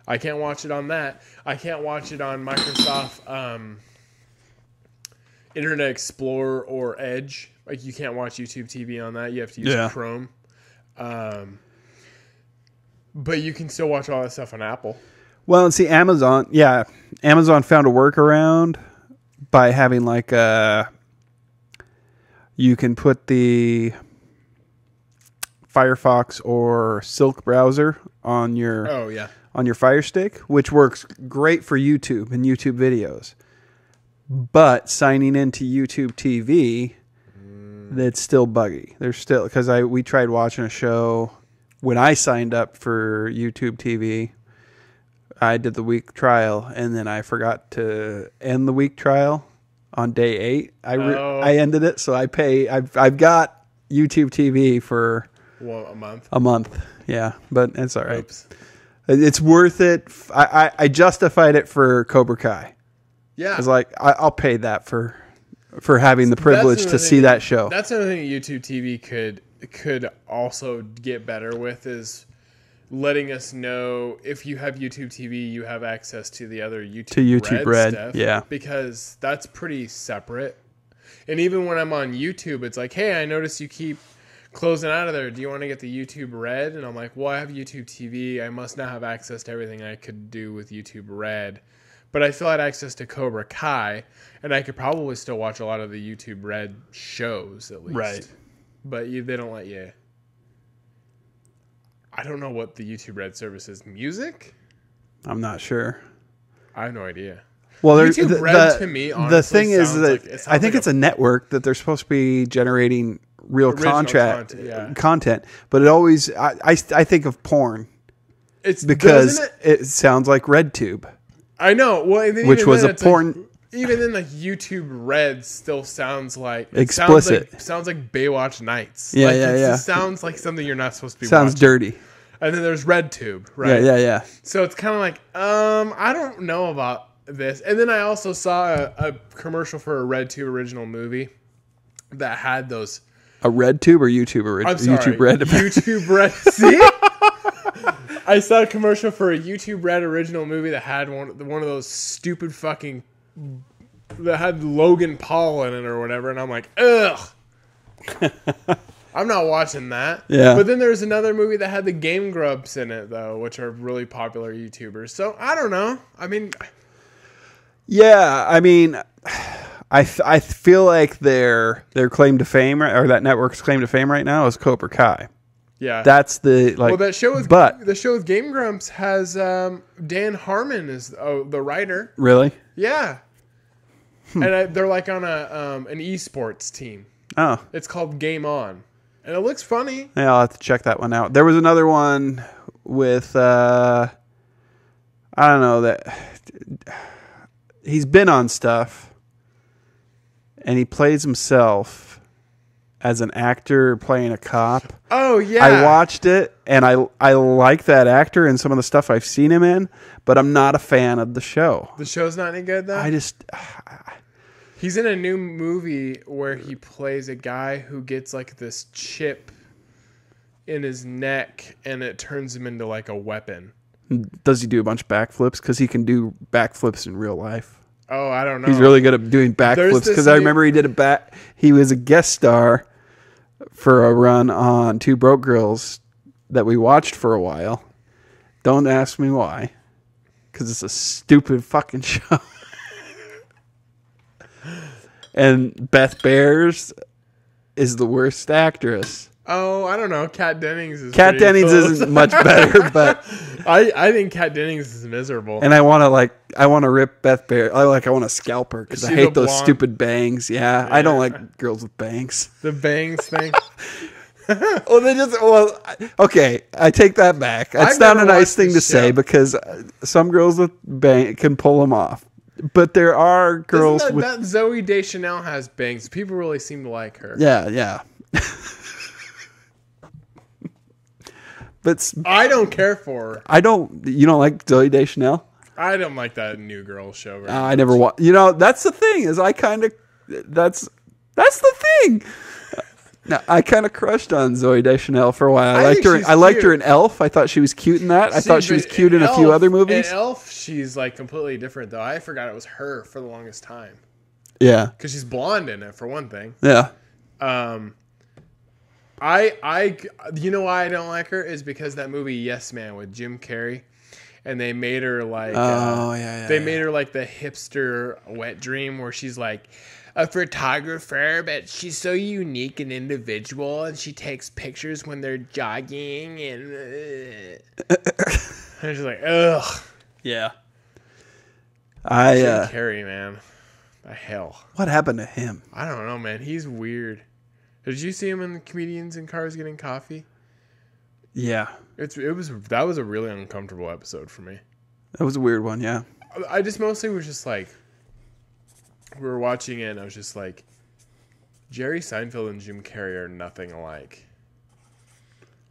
S1: I can't watch it on that. I can't watch it on Microsoft Internet Explorer or Edge. Like you can't watch YouTube TV on that. You have to use Chrome. But you can still watch all that stuff on Apple.
S2: Well, and see, Amazon found a workaround by having like you can put the Firefox or Silk browser on your Fire Stick, which works great for YouTube and YouTube videos. But signing into YouTube TV, that's still buggy. There's still, because we tried watching a show when I signed up for YouTube TV. I did the week trial, and then I forgot to end the week trial on day 8. I ended it, so I've got YouTube TV for
S1: a month.
S2: A month, yeah, but it's all right. Oops. It's worth it. I justified it for Cobra Kai.
S1: Yeah,
S2: I was like, I'll pay that for having the privilege to see that show.
S1: That's another thing YouTube TV could also get better with, is letting us know if you have YouTube TV, you have access to the other YouTube Red stuff.
S2: Yeah,
S1: because that's pretty separate. And even when I'm on YouTube, it's like, hey, I noticed you keep closing out of there. Do you want to get the YouTube Red? And I'm like, well, I have YouTube TV. I must not have access to everything I could do with YouTube Red. But I still had access to Cobra Kai, and I could probably still watch a lot of the YouTube Red shows, at least.
S2: Right.
S1: But they don't let you. I don't know what the YouTube Red service is. Music?
S2: I'm not sure.
S1: I have no idea.
S2: Well,
S1: YouTube Red to me, honestly,
S2: the thing is that I think
S1: like
S2: it's a network that they're supposed to be generating real content, but it always I think of porn.
S1: It's
S2: because it sounds like RedTube.
S1: I know. Well,
S2: which was a porn.
S1: Even then, like YouTube Red still sounds like
S2: explicit.
S1: Sounds like Baywatch Nights.
S2: Yeah,
S1: like,
S2: yeah.
S1: It sounds like something you're not supposed to be.
S2: Sounds
S1: watching.
S2: Dirty.
S1: And then there's RedTube, right?
S2: Yeah.
S1: So it's kind of like, I don't know about this. And then I also saw a commercial for a RedTube original movie that had those.
S2: A RedTube or YouTube original? YouTube Red.
S1: YouTube Red. See? I saw a commercial for a YouTube Red original movie that had one of those stupid fucking, that had Logan Paul in it or whatever, and I'm like, ugh. I'm not watching that.
S2: Yeah.
S1: But then there's another movie that had the Game Grumps in it, though, which are really popular YouTubers. So I don't know. I mean,
S2: yeah. I mean, I feel like their claim to fame, or that network's claim to fame right now, is Cobra Kai.
S1: Yeah,
S2: that's the
S1: Well, the show with Game Grumps has Dan Harmon is the writer.
S2: Really?
S1: Yeah. And they're like on an esports team.
S2: Oh,
S1: it's called Game On, and it looks funny.
S2: Yeah, I'll have to check that one out. There was another one with I don't know, that he's been on stuff, and he plays himself as an actor playing a cop.
S1: Oh, yeah.
S2: I watched it, and I like that actor and some of the stuff I've seen him in, but I'm not a fan of the show.
S1: The show's not any good, though? He's in a new movie where he plays a guy who gets, like, this chip in his neck, and it turns him into, like, a weapon.
S2: Does he do a bunch of backflips? Because he can do backflips in real life.
S1: Oh, I don't know.
S2: He's really good at doing backflips, because I remember he was a guest star for a run on Two Broke Girls that we watched for a while. Don't ask me why, because it's a stupid fucking show. And Beth Bears is the worst actress.
S1: Oh, I don't know. Kat Dennings
S2: isn't much better, but
S1: I think Kat Dennings is miserable.
S2: And I want to rip Beth Bear. I want to scalp her because I hate those stupid bangs. Yeah, I don't like girls with bangs.
S1: The bangs thing.
S2: Okay, I take that back. It's not a nice thing to say, because some girls with bang can pull them off. But there are girls
S1: that Zooey Deschanel has bangs. People really seem to like her.
S2: Yeah. But
S1: I don't care for her.
S2: You don't like Zooey Deschanel?
S1: I don't like that New Girl show.
S2: I never watch. That's the thing, is that's the thing. Now, I kind of crushed on Zooey Deschanel for a while. I liked her in Elf. I thought she was cute in that. I thought she was cute in a few other movies.
S1: In Elf, she's like completely different, though. I forgot it was her for the longest time.
S2: Yeah,
S1: because she's blonde in it, for one thing.
S2: Yeah.
S1: You know why I don't like her is because that movie Yes Man with Jim Carrey, and they made her like they made her like the hipster wet dream where she's like a photographer, but she's so unique and individual, and she takes pictures when they're jogging, and I'm just like, ugh.
S2: Yeah.
S1: Jim Carrey, man, the hell.
S2: What happened to him?
S1: I don't know, man. He's weird. Did you see him in Comedians in Cars Getting Coffee?
S2: Yeah.
S1: That was a really uncomfortable episode for me.
S2: That was a weird one, yeah.
S1: I just mostly was just like, we were watching it, and I was just like, Jerry Seinfeld and Jim Carrey are nothing alike.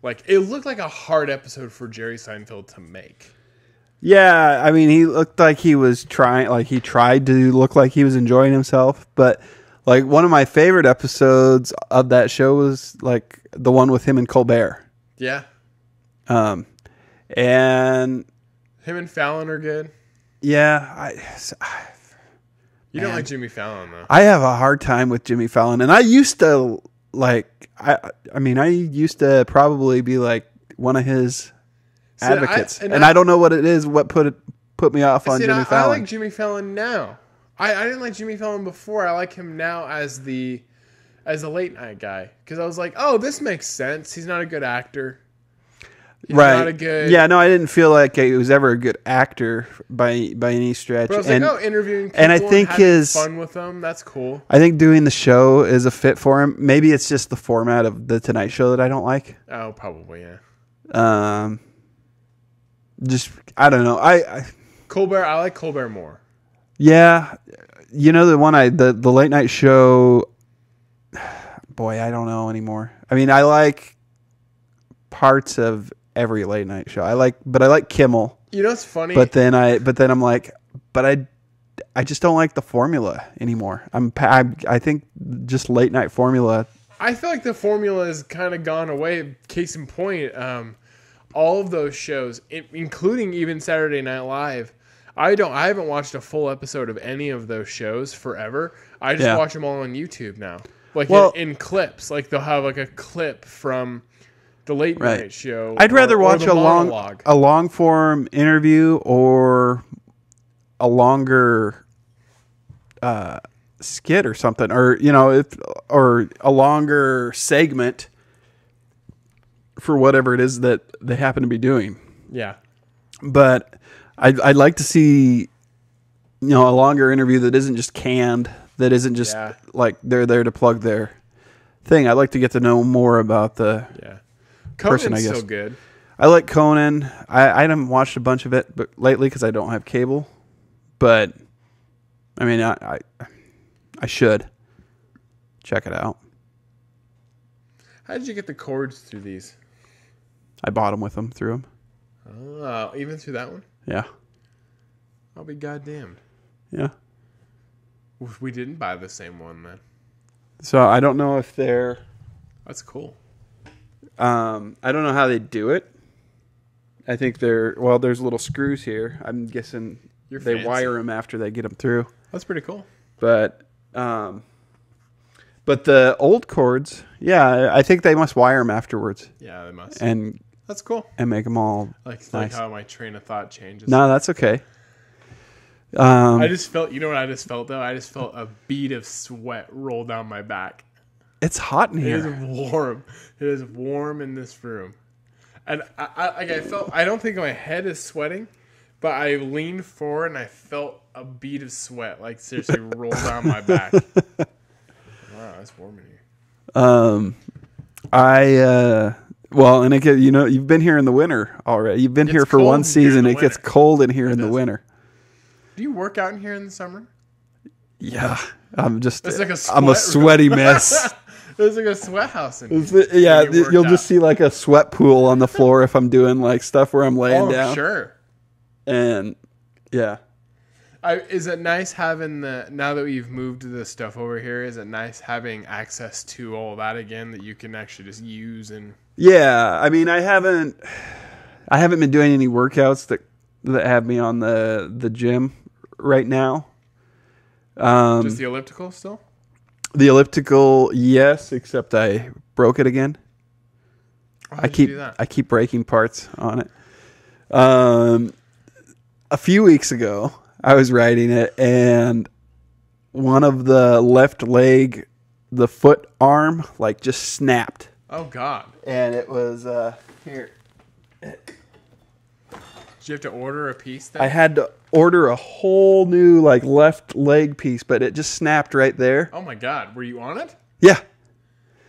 S1: Like, it looked like a hard episode for Jerry Seinfeld to make.
S2: Yeah, I mean, he looked like he was trying, like he tried to look like he was enjoying himself, but like one of my favorite episodes of that show was like the one with him and Colbert.
S1: Yeah.
S2: And
S1: him and Fallon are good.
S2: Yeah,
S1: you don't like Jimmy Fallon though.
S2: I have a hard time with Jimmy Fallon, and I used to like. I used to probably be like one of his advocates, and I don't know what it is. What put me off on Jimmy Fallon?
S1: I like Jimmy Fallon now. I didn't like Jimmy Fallon before. I like him now as a late night guy because I was like, oh, this makes sense. He's not a good actor. He's
S2: right.
S1: Not a good.
S2: Yeah. No, I didn't feel like he was ever a good actor by any stretch.
S1: But I was like, interviewing people
S2: and I think
S1: having fun with them. That's cool.
S2: I think doing the show is a fit for him. Maybe it's just the format of the Tonight Show that I don't like.
S1: Oh, probably yeah.
S2: Just I don't know.
S1: Colbert. I like Colbert more.
S2: Yeah, you know the late night show. Boy, I don't know anymore. I mean, I like parts of every late night show. I like Kimmel.
S1: You know what's funny?
S2: But then I'm like, I just don't like the formula anymore. I think just late night formula.
S1: I feel like the formula has kind of gone away. Case in point, all of those shows, including even Saturday Night Live. I haven't watched a full episode of any of those shows forever. I just watch them all on YouTube now. Like in clips. Like they'll have like a clip from the late night show.
S2: I'd rather watch a long form interview or a longer skit or something, or or a longer segment for whatever it is that they happen to be doing.
S1: Yeah,
S2: but I'd like to see a longer interview that isn't just canned, that isn't just like they're there to plug their thing. I'd like to get to know more about the person. I guess
S1: still good.
S2: I like Conan. I haven't watched a bunch of it lately because I don't have cable. But I mean, I should check it out.
S1: How did you get the cords through these?
S2: I bought them with them through them.
S1: Oh, even through that one?
S2: Yeah.
S1: I'll be goddamned.
S2: Yeah.
S1: We didn't buy the same one then.
S2: So I don't know if they're.
S1: That's cool.
S2: I don't know how they do it. I think there's little screws here. I'm guessing they wire them after they get them through.
S1: That's pretty cool.
S2: But the old cords, I think they must wire them afterwards.
S1: Yeah, they must.
S2: And
S1: that's cool.
S2: And make them all
S1: nice.
S2: Like
S1: how my train of thought changes.
S2: No, that's okay.
S1: I just felt, you know what I just felt though? I just felt a bead of sweat roll down my back.
S2: It's hot in here.
S1: It is warm. It is warm in this room. And I don't think my head is sweating, but I leaned forward and I felt a bead of sweat, like seriously roll down my back. Wow, it's warm in here.
S2: Well, and again, you've been here in the winter already. You've been here for one season. It gets cold in here in the winter.
S1: Do you work out in here in the summer?
S2: Yeah, I'm just.
S1: It's like
S2: I'm a sweaty mess.
S1: There's like a sweat house in
S2: here. Yeah, you'll just see like a sweat pool on the floor if I'm doing like stuff where I'm laying down.
S1: Oh, sure.
S2: And yeah.
S1: Is it nice having now that we've moved the stuff over here? Is it nice having access to all that again that you can actually just use and?
S2: Yeah, I mean, I haven't been doing any workouts that have me on the gym right now.
S1: Just the elliptical still?
S2: The elliptical, yes, except I broke it again.
S1: I keep
S2: breaking parts on it. a few weeks ago, I was riding it, and one of the left leg, the foot arm, like just snapped.
S1: Oh God!
S2: And it was here.
S1: Did you have to order a piece then?
S2: I had to order a whole new like left leg piece, but it just snapped right there.
S1: Oh my God! Were you on it?
S2: Yeah.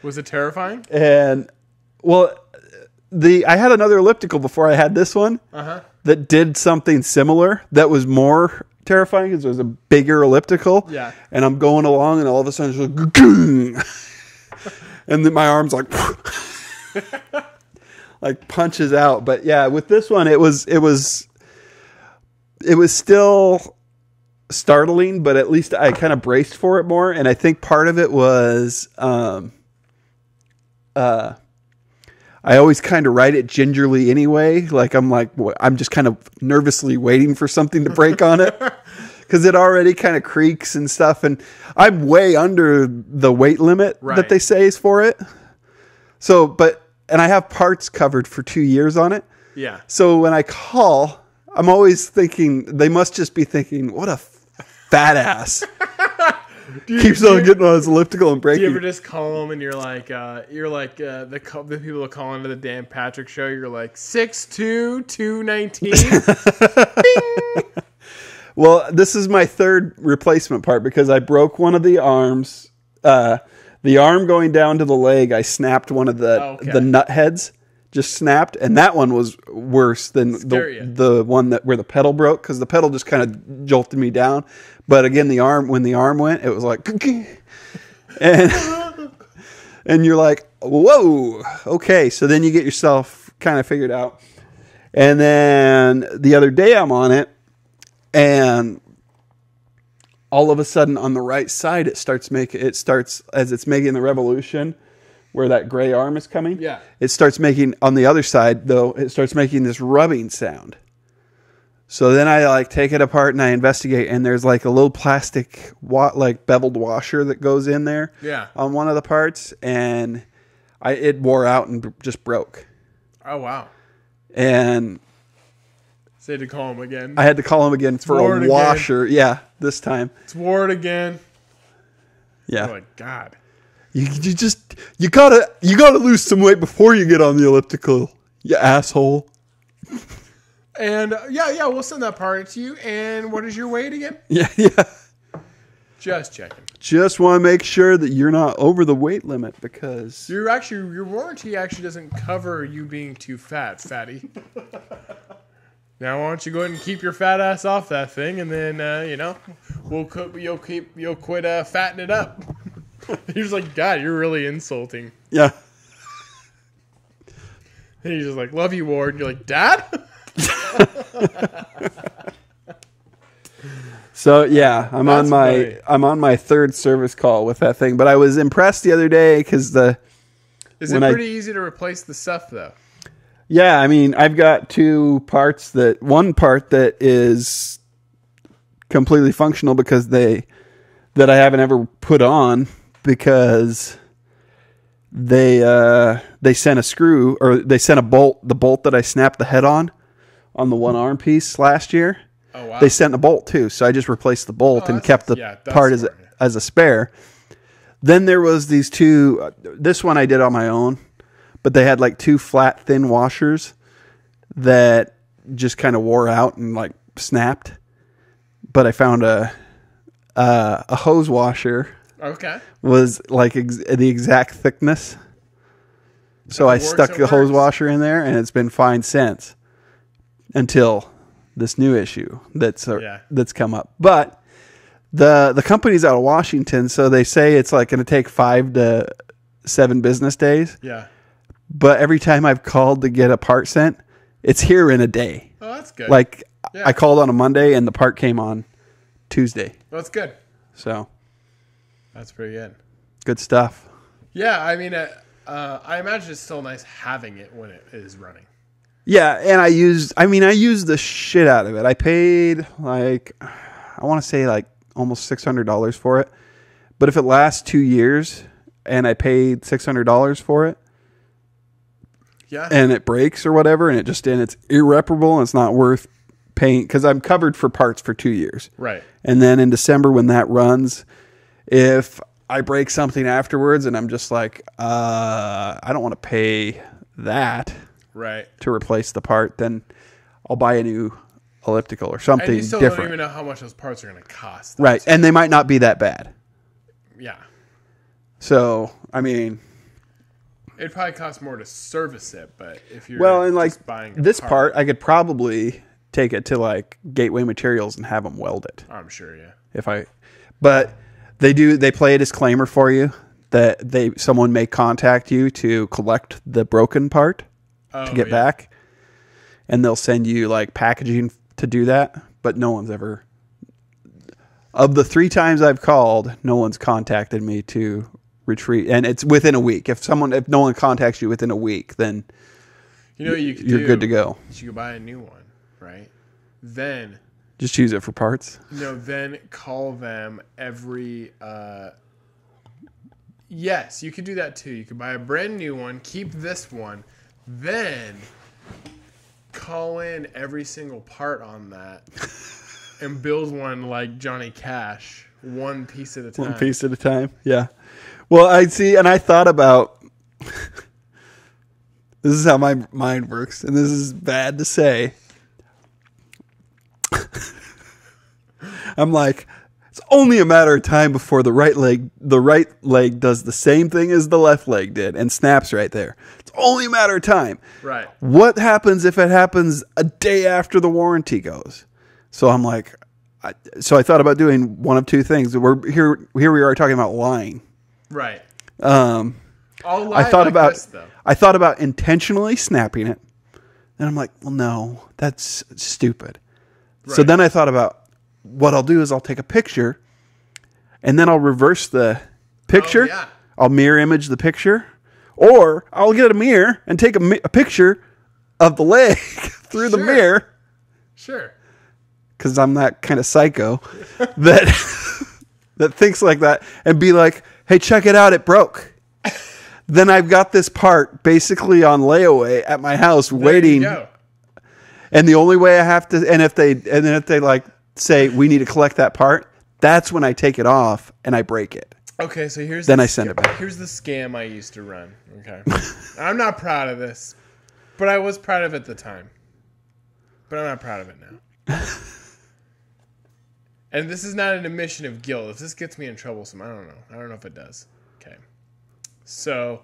S1: Was it terrifying?
S2: And well, I had another elliptical before I had this one that did something similar that was more terrifying because it was a bigger elliptical.
S1: Yeah.
S2: And I'm going along, and all of a sudden it's like, Gung! And then my arm's like, like punches out. But yeah, with this one, it was still startling, but at least I kind of braced for it more. And I think part of it was, I always kind of ride it gingerly anyway. Like I'm just kind of nervously waiting for something to break on it because it already kind of creaks and stuff. And I'm way under the weight limit that they say is for it. So, and I have parts covered for 2 years on it.
S1: Yeah.
S2: So when I call, I'm always thinking, they must just be thinking, what a fat ass. Keeps on getting on his elliptical and breaking.
S1: Do you ever just call them and you're like the people that call into the Dan Patrick show? You're like 6'2", 219. Bing!
S2: Well, this is my third replacement part because I broke one of the arms. The arm going down to the leg, I snapped one of the nut heads. Just snapped, and that one was worse than the one where the pedal broke because the pedal just kind of jolted me down. But again, when the arm went, it was like, and you're like, whoa, okay. So then you get yourself kind of figured out, and then the other day I'm on it, and all of a sudden on the right side it starts as it's making the revolution. Where that gray arm is coming, it starts making, on the other side though, it starts making this rubbing sound. So then I like take it apart and I investigate, and there's like a little plastic like beveled washer that goes in there on one of the parts, and it wore out and just broke.
S1: Oh wow!
S2: And
S1: so you had to call him again.
S2: I had to call him again for a washer. Again. Yeah, this time
S1: it's wore it again.
S2: Yeah.
S1: Oh my God.
S2: You gotta lose some weight before you get on the elliptical, you asshole.
S1: And we'll send that part to you. And what is your weight again?
S2: Yeah.
S1: Just checking.
S2: Just want to make sure that you're not over the weight limit because
S1: your warranty actually doesn't cover you being too fat, fatty. Now why don't you go ahead and keep your fat ass off that thing, and then you'll quit fattening it up. He's just like, God, you're really insulting.
S2: Yeah.
S1: And he's just like, love you, Ward. And you're like, Dad?
S2: So yeah, I'm on my third service call with that thing. But I was impressed the other day because
S1: Is it pretty easy to replace the stuff though?
S2: Yeah, I mean, I've got two parts one part that is completely functional because that I haven't ever put on. Because they sent a screw, or they sent the bolt that I snapped the head on the one arm piece last year.
S1: Oh wow!
S2: They sent a bolt too, so I just replaced the bolt and kept the part as a spare. Then there was these two. This one I did on my own, but they had like two flat, thin washers that just kind of wore out and like snapped. But I found a hose washer.
S1: Okay.
S2: Was like the exact thickness. So I stuck the hose washer in there, and it's been fine since. Until this new issue that's come up. But the company's out of Washington, so they say it's like going to take 5 to 7 business days.
S1: Yeah.
S2: But every time I've called to get a part sent, it's here in a day.
S1: Oh, that's good.
S2: Like I called on a Monday, and the part came on Tuesday.
S1: That's good.
S2: So.
S1: That's pretty good.
S2: Good stuff.
S1: Yeah, I mean, I imagine it's still nice having it when it is running.
S2: Yeah, and I used the shit out of it. I paid I want to say almost $600 for it. But if it lasts 2 years and I paid $600 for it, and it breaks or whatever, and it's irreparable, and it's not worth paying, because I'm covered for parts for 2 years.
S1: Right.
S2: And then in December when that runs, if I break something afterwards and I'm just like, I don't want to pay that to replace the part, then I'll buy a new elliptical or something
S1: and you still
S2: different.
S1: don't even know how much those parts are going to cost.
S2: Right. And they might not be that bad.
S1: Yeah.
S2: So, I mean,
S1: it'd probably cost more to service it, but if you're
S2: well, and like
S1: just buying
S2: this part, I could probably take it to like Gateway Materials and have them weld it.
S1: I'm sure, yeah.
S2: But they play a disclaimer for you that someone may contact you to collect the broken part to get back, and they'll send you like packaging to do that. But no one's ever, of the 3 times I've called, no one's contacted me to retrieve, and it's within a week. If no one contacts you within a week, then
S1: you know what you could
S2: you're good to go.
S1: You could buy a new one, right? Then
S2: just use it for parts.
S1: Then call them every. Yes, you could do that too. You could buy a brand new one, keep this one, then call in every single part on that, and build one like Johnny Cash, one piece at a time.
S2: One piece at a time. Yeah. Well, I see, and I thought about, this is how my mind works, and this is bad to say. I'm like, it's only a matter of time before the right leg does the same thing as the left leg did and snaps right there. It's only a matter of time.
S1: Right.
S2: What happens if it happens a day after the warranty goes? So I'm like, I thought about doing one of two things. Here we are talking about lying.
S1: Right.
S2: I thought about intentionally snapping it, and I'm like, well, no, that's stupid. Right. So then I thought about what I'll do is I'll take a picture, and then I'll reverse the picture. Oh, yeah. I'll mirror image the picture, or I'll get a mirror and take a picture of the leg through the mirror.
S1: Sure.
S2: Because I'm that kind of psycho that thinks like that, and be like, hey, check it out, it broke. Then I've got this part basically on layaway at my house waiting. And the only way I have to, and if they like say we need to collect that part, that's when I take it off and I break it.
S1: Okay, so
S2: I send it back.
S1: Here's the scam I used to run. Okay. I'm not proud of this, but I was proud of it at the time. But I'm not proud of it now. And this is not an admission of guilt. If this gets me in trouble, I don't know. I don't know if it does. Okay. So,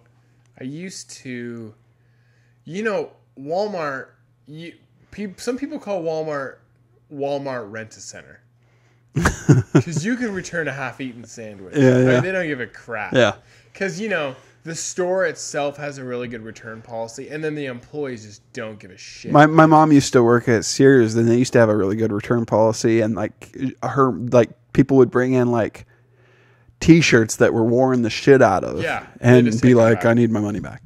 S1: I used to, Walmart. Some people call Walmart Rent-A-Center. Because you can return a half-eaten sandwich.
S2: Yeah.
S1: I mean, they don't give a crap.
S2: Yeah.
S1: Because, the store itself has a really good return policy, and then the employees just don't give a shit.
S2: My mom used to work at Sears, and they used to have a really good return policy, and people would bring in like T-shirts that were worn the shit out of, and be like, "I need my money back."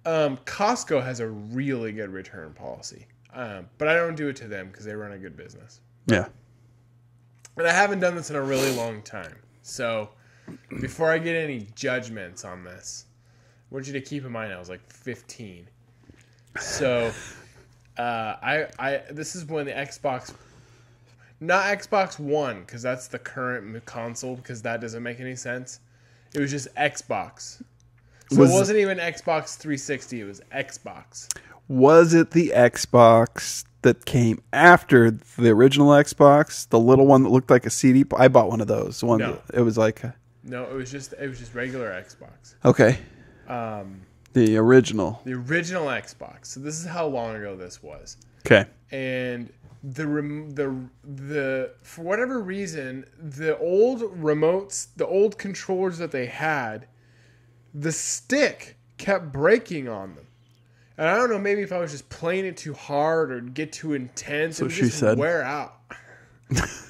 S1: Costco has a really good return policy, but I don't do it to them because they run a good business.
S2: Yeah,
S1: and I haven't done this in a really long time, so. Before I get any judgments on this, I want you to keep in mind I was like 15. So, this is when the Xbox, not Xbox One, because that's the current console, because that doesn't make any sense. It was just Xbox. So it wasn't even Xbox 360, it was Xbox.
S2: Was it the Xbox that came after the original Xbox? The little one that looked like a CD? I bought one of those. It was like...
S1: No, it was just regular Xbox.
S2: Okay. The original.
S1: The original Xbox. So this is how long ago this was.
S2: Okay.
S1: And the for whatever reason, the old remotes, the old controllers that they had, the stick kept breaking on them. And I don't know, maybe if I was just playing it too hard or get too intense, it would just wear out.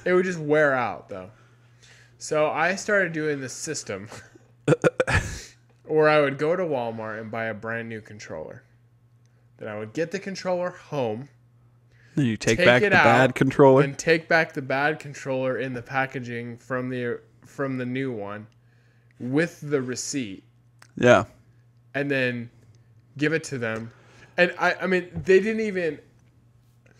S1: It would just wear out, though. So I started doing this system where I would go to Walmart and buy a brand new controller. Then I would get the controller home.
S2: Then you take back the bad controller?
S1: And take back the bad controller in the packaging from the new one with the receipt.
S2: Yeah.
S1: And then give it to them. And I mean, they didn't even...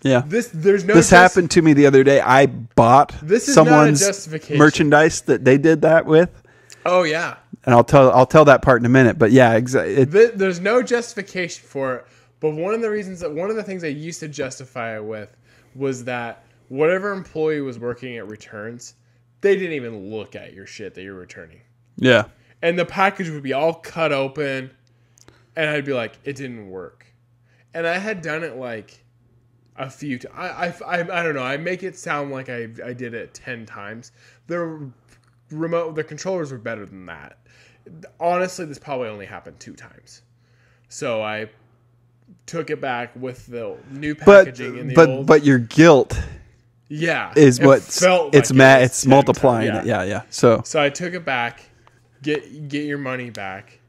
S2: Yeah.
S1: There's no.
S2: This happened to me the other day. I bought
S1: This is
S2: someone's
S1: not a justification.
S2: merchandise that they did that with.
S1: Oh yeah.
S2: And I'll tell that part in a minute. But yeah, exactly.
S1: There's no justification for it. But one of the things I used to justify it with was that whatever employee was working at returns, they didn't even look at your shit that you're returning.
S2: Yeah.
S1: And the package would be all cut open, and I'd be like, it didn't work. And I had done it like a few times. I don't know. I make it sound like I did it 10 times. The controllers were better than that. Honestly, this probably only happened 2 times. So I took it back with the new packaging and the old.
S2: But your guilt, is what it's multiplying it. Yeah. So
S1: I took it back, get your money back,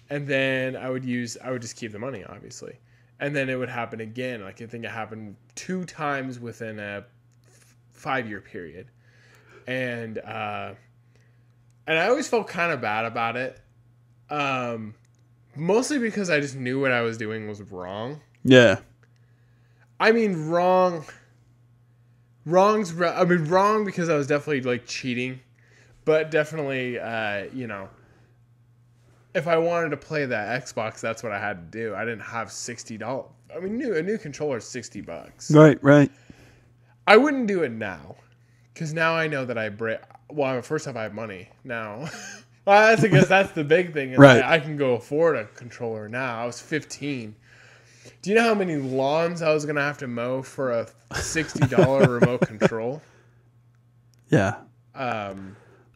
S1: and then I would just keep the money, obviously, and then it would happen again. Like I think it happened 2 times within a 5-year period, and I always felt kind of bad about it. Mostly because I just knew what I was doing was wrong.
S2: Yeah.
S1: I mean, wrong because I was definitely like cheating, but definitely, if I wanted to play that Xbox, that's what I had to do. I didn't have $60. I mean, a new controller is $60.
S2: Right.
S1: I wouldn't do it now, because now I know that first off, I have money now. Well, I guess that's the big thing.
S2: Right.
S1: I can go afford a controller now. I was 15. Do you know how many lawns I was going to have to mow for a $60 remote control?
S2: Yeah.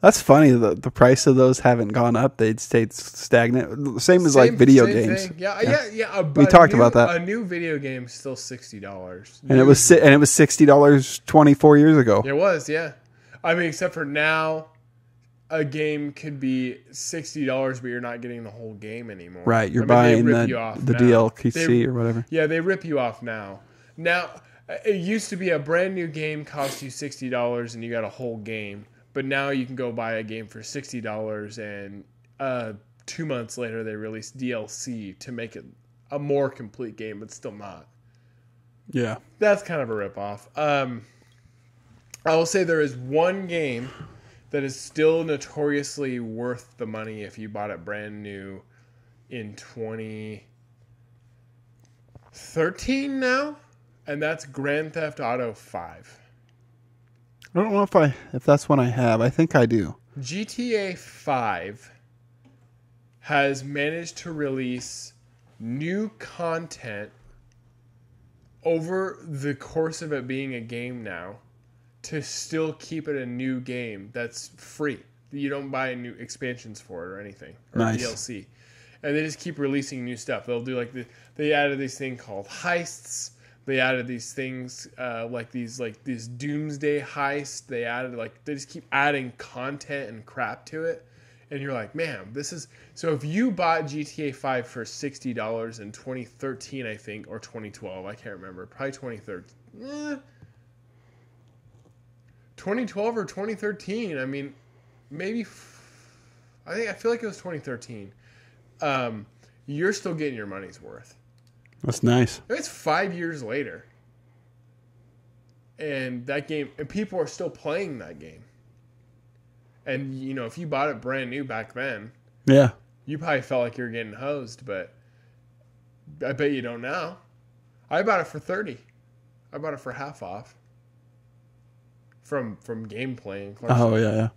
S2: That's funny. The price of those haven't gone up. They'd stayed stagnant. Same as like video games.
S1: Thing. Yeah.
S2: We talked about that.
S1: A new video game is still $60.
S2: And it was $60 24 years ago.
S1: It was, yeah. I mean, except for now, a game could be $60, but you're not getting the whole game anymore.
S2: Right, you're buying the DLC or whatever. Yeah,
S1: they rip you off now. Now, it used to be a brand new game cost you $60 and you got a whole game. But now you can go buy a game for $60 and 2 months later they release DLC to make it a more complete game, but still not.
S2: Yeah.
S1: That's kind of a ripoff. I will say there is one game that is still notoriously worth the money if you bought it brand new in 2013 now, and that's Grand Theft Auto 5.
S2: I don't know if that's one I have. I think I do.
S1: GTA 5 has managed to release new content over the course of it being a game now to still keep it a new game that's free. You don't buy new expansions for it or anything. Or
S2: nice.
S1: DLC. And they just keep releasing new stuff. They'll do they added this thing called heists. They added these things like these doomsday heist. They just keep adding content and crap to it. And you're like, man, this is... So if you bought GTA 5 for $60 in 2013, I think, or 2012, I can't remember. Probably 2013. 2012 or 2013. I mean, maybe... I feel like it was 2013. You're still getting your money's worth.
S2: That's nice.
S1: It's 5 years later. And that game... And people are still playing that game. And, if you bought it brand new back then...
S2: Yeah.
S1: You probably felt like you were getting hosed, but... I bet you don't now. I bought it for $30. I bought it for half off. From gameplay.
S2: Oh, yeah.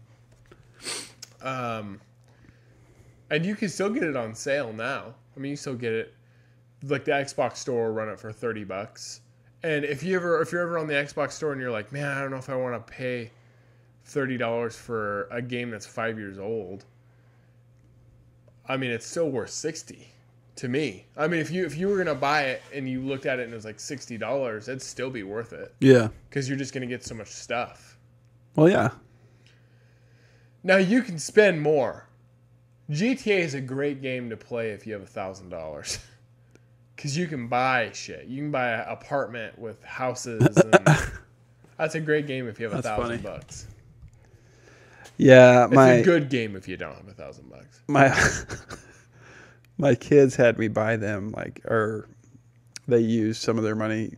S1: And you can still get it on sale now. I mean, you still get it... Like the Xbox store will run it for $30. And if you're ever on the Xbox store and you're like, man, I don't know if I want to pay $30 for a game that's 5 years old. I mean, it's still worth $60 to me. I mean, if you were gonna buy it and you looked at it and it was like $60, it'd still be worth it.
S2: Yeah.
S1: Because you're just gonna get so much stuff.
S2: Well, yeah.
S1: Now you can spend more. GTA is a great game to play if you have $1,000. Because you can buy shit. You can buy an apartment with houses. And that's a great game if you have $1,000.
S2: Yeah,
S1: it's a good game if you don't have $1,000.
S2: My kids had me buy them, or they used some of their money,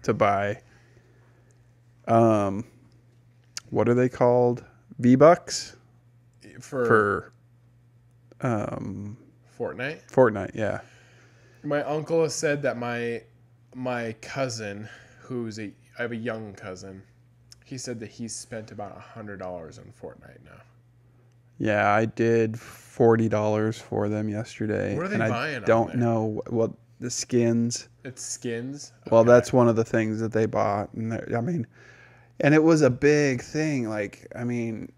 S2: to buy. What are they called? V-Bucks for
S1: Fortnite.
S2: Fortnite, yeah.
S1: My uncle has said that my cousin, I have a young cousin, he said that he's spent about $100 on Fortnite now.
S2: Yeah, I did $40 for them yesterday.
S1: What are they
S2: and
S1: buying?
S2: I don't know what the skins.
S1: It's skins. Okay.
S2: Well, that's one of the things that they bought, and and it was a big thing. Like, I mean,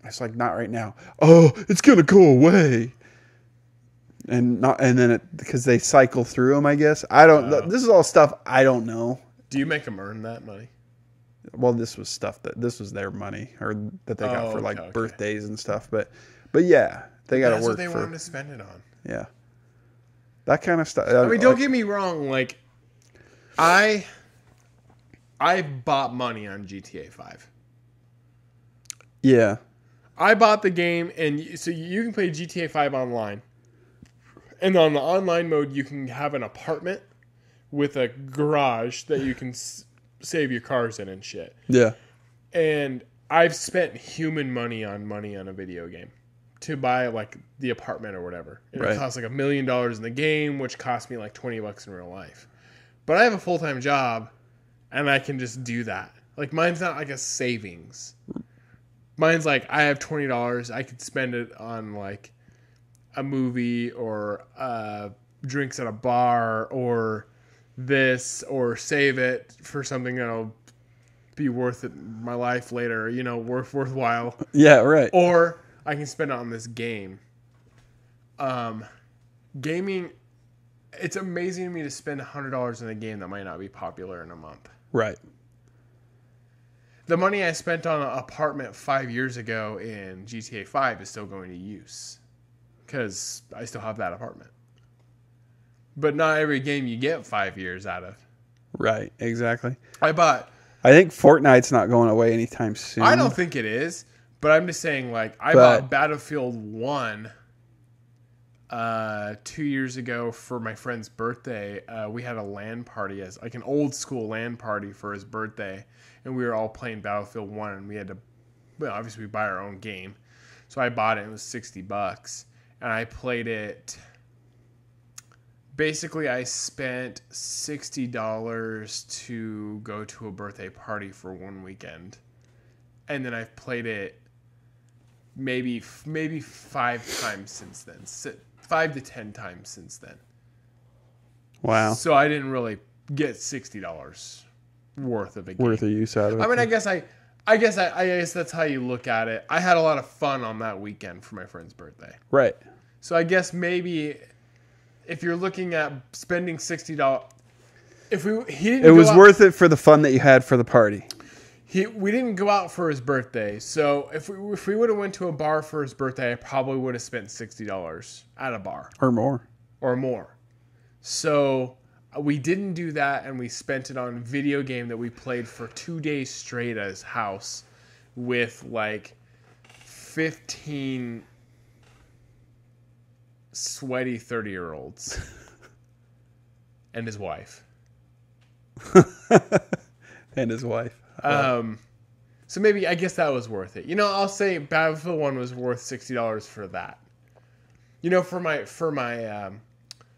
S2: it's like not right now. Oh, it's gonna go away, and then because they cycle through them. I guess I don't. This is all stuff I don't know.
S1: Do you make them earn that money?
S2: Well, this was their money or that they got for birthdays and stuff. But yeah, they got to work.
S1: That's what they wanted to spend it on.
S2: Yeah, that kind of stuff.
S1: I mean, don't get me wrong. Like, I bought money on GTA 5.
S2: Yeah,
S1: I bought the game, and so you can play GTA 5 online. And on the online mode, you can have an apartment with a garage that you can save your cars in and shit.
S2: Yeah.
S1: And I've spent human money on a video game to buy like the apartment or whatever. And It costs like $1 million in the game, which cost me like $20 in real life. But I have a full-time job, and I can just do that. Like, mine's not like a savings. Mine's like, I have $20. I could spend it on like a movie or drinks at a bar or this, or save it for something that'll be worth it my life later, worthwhile.
S2: Yeah, right.
S1: Or I can spend it on this game. Gaming, it's amazing to me to spend $100 in a game that might not be popular in a month.
S2: Right.
S1: The money I spent on an apartment 5 years ago in GTA 5 is still going to use because I still have that apartment. But not every game you get 5 years out of.
S2: Right, exactly.
S1: I
S2: think Fortnite's not going away anytime soon.
S1: I don't think it is, but I'm just saying, like, I bought Battlefield 1 2 years ago for my friend's birthday. We had a LAN party, as like an old school LAN party for his birthday, and we were all playing Battlefield 1, and we had to, obviously we buy our own game. So I bought it, and it was $60, and I played it. Basically, I spent $60 to go to a birthday party for one weekend. And then I've played it maybe 5 times since then. 5 to 10 times since then.
S2: Wow.
S1: So I didn't really get $60 worth of a game.
S2: Worth of use out of it.
S1: I mean, I guess that's how you look at it. I had a lot of fun on that weekend for my friend's birthday.
S2: Right.
S1: So I guess maybe if you're looking at spending $60,
S2: it was worth it for the fun that you had for the party.
S1: We didn't go out for his birthday, so if we would have went to a bar for his birthday, I probably would have spent $60 at a bar
S2: or more.
S1: So we didn't do that, and we spent it on a video game that we played for 2 days straight at his house with like 15 sweaty 30-year-olds and his wife. So maybe, I guess that was worth it. I'll say Battlefield 1 was worth $60 for that.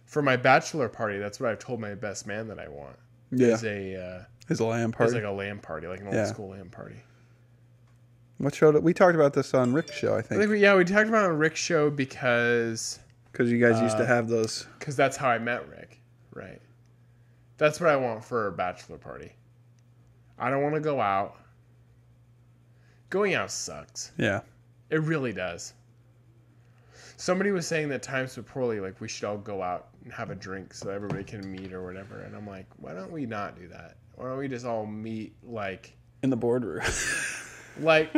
S1: For my bachelor party, that's what I've told my best man that I want.
S2: Yeah.
S1: Is a
S2: LAN party.
S1: It's like a LAN party, like an old school LAN party.
S2: What show? We talked about this on Rick's show, I think.
S1: We talked about it on Rick's show because
S2: you guys used to have those.
S1: Because that's how I met Rick, right? That's what I want for a bachelor party. I don't want to go out. Going out sucks.
S2: Yeah.
S1: It really does. Somebody was saying that times were poorly, like we should all go out and have a drink so everybody can meet or whatever. And I'm like, why don't we not do that? Why don't we just all meet like
S2: in the boardroom?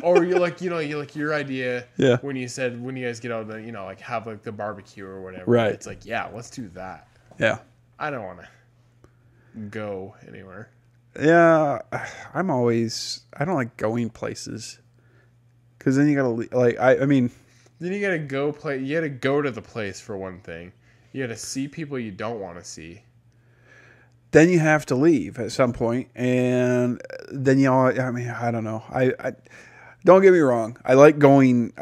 S1: Or you're like, your idea when you guys get out, like have like the barbecue or whatever.
S2: Right.
S1: It's like, yeah, let's do that.
S2: Yeah.
S1: I don't want to go anywhere.
S2: Yeah. I don't like going places. Cause then you gotta
S1: then you gotta you gotta go to the place for one thing. You gotta see people you don't want to see.
S2: then you have to leave at some point, and then I mean, I don't know. I don't get me wrong. I like going.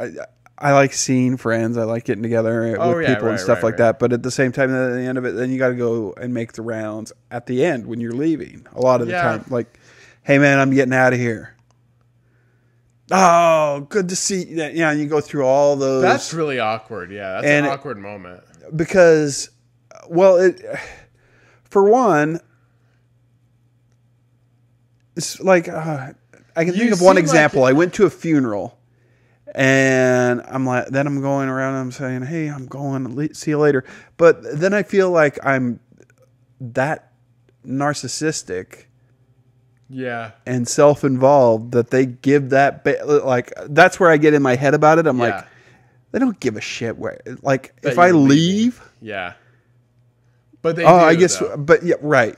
S2: I like seeing friends. I like getting together with people and stuff like that. But at the same time, at the end of it, then you got to go and make the rounds at the end when you're leaving. A lot of the time, like, hey man, I'm getting out of here. Oh, good to see you. Yeah, and you go through all those.
S1: That's really awkward. Yeah, that's an awkward moment.
S2: Because, well, for one, it's like I can think of one example. I went to a funeral. And I'm like, then I'm going around and I'm saying, hey, I'm going, see you later. But then I feel like I'm that narcissistic and self-involved that they give that, like, that's where I get in my head about it. I'm like, they don't give a shit where, like, if I leave.
S1: Yeah. But they do,
S2: I guess,
S1: though.
S2: But yeah, right.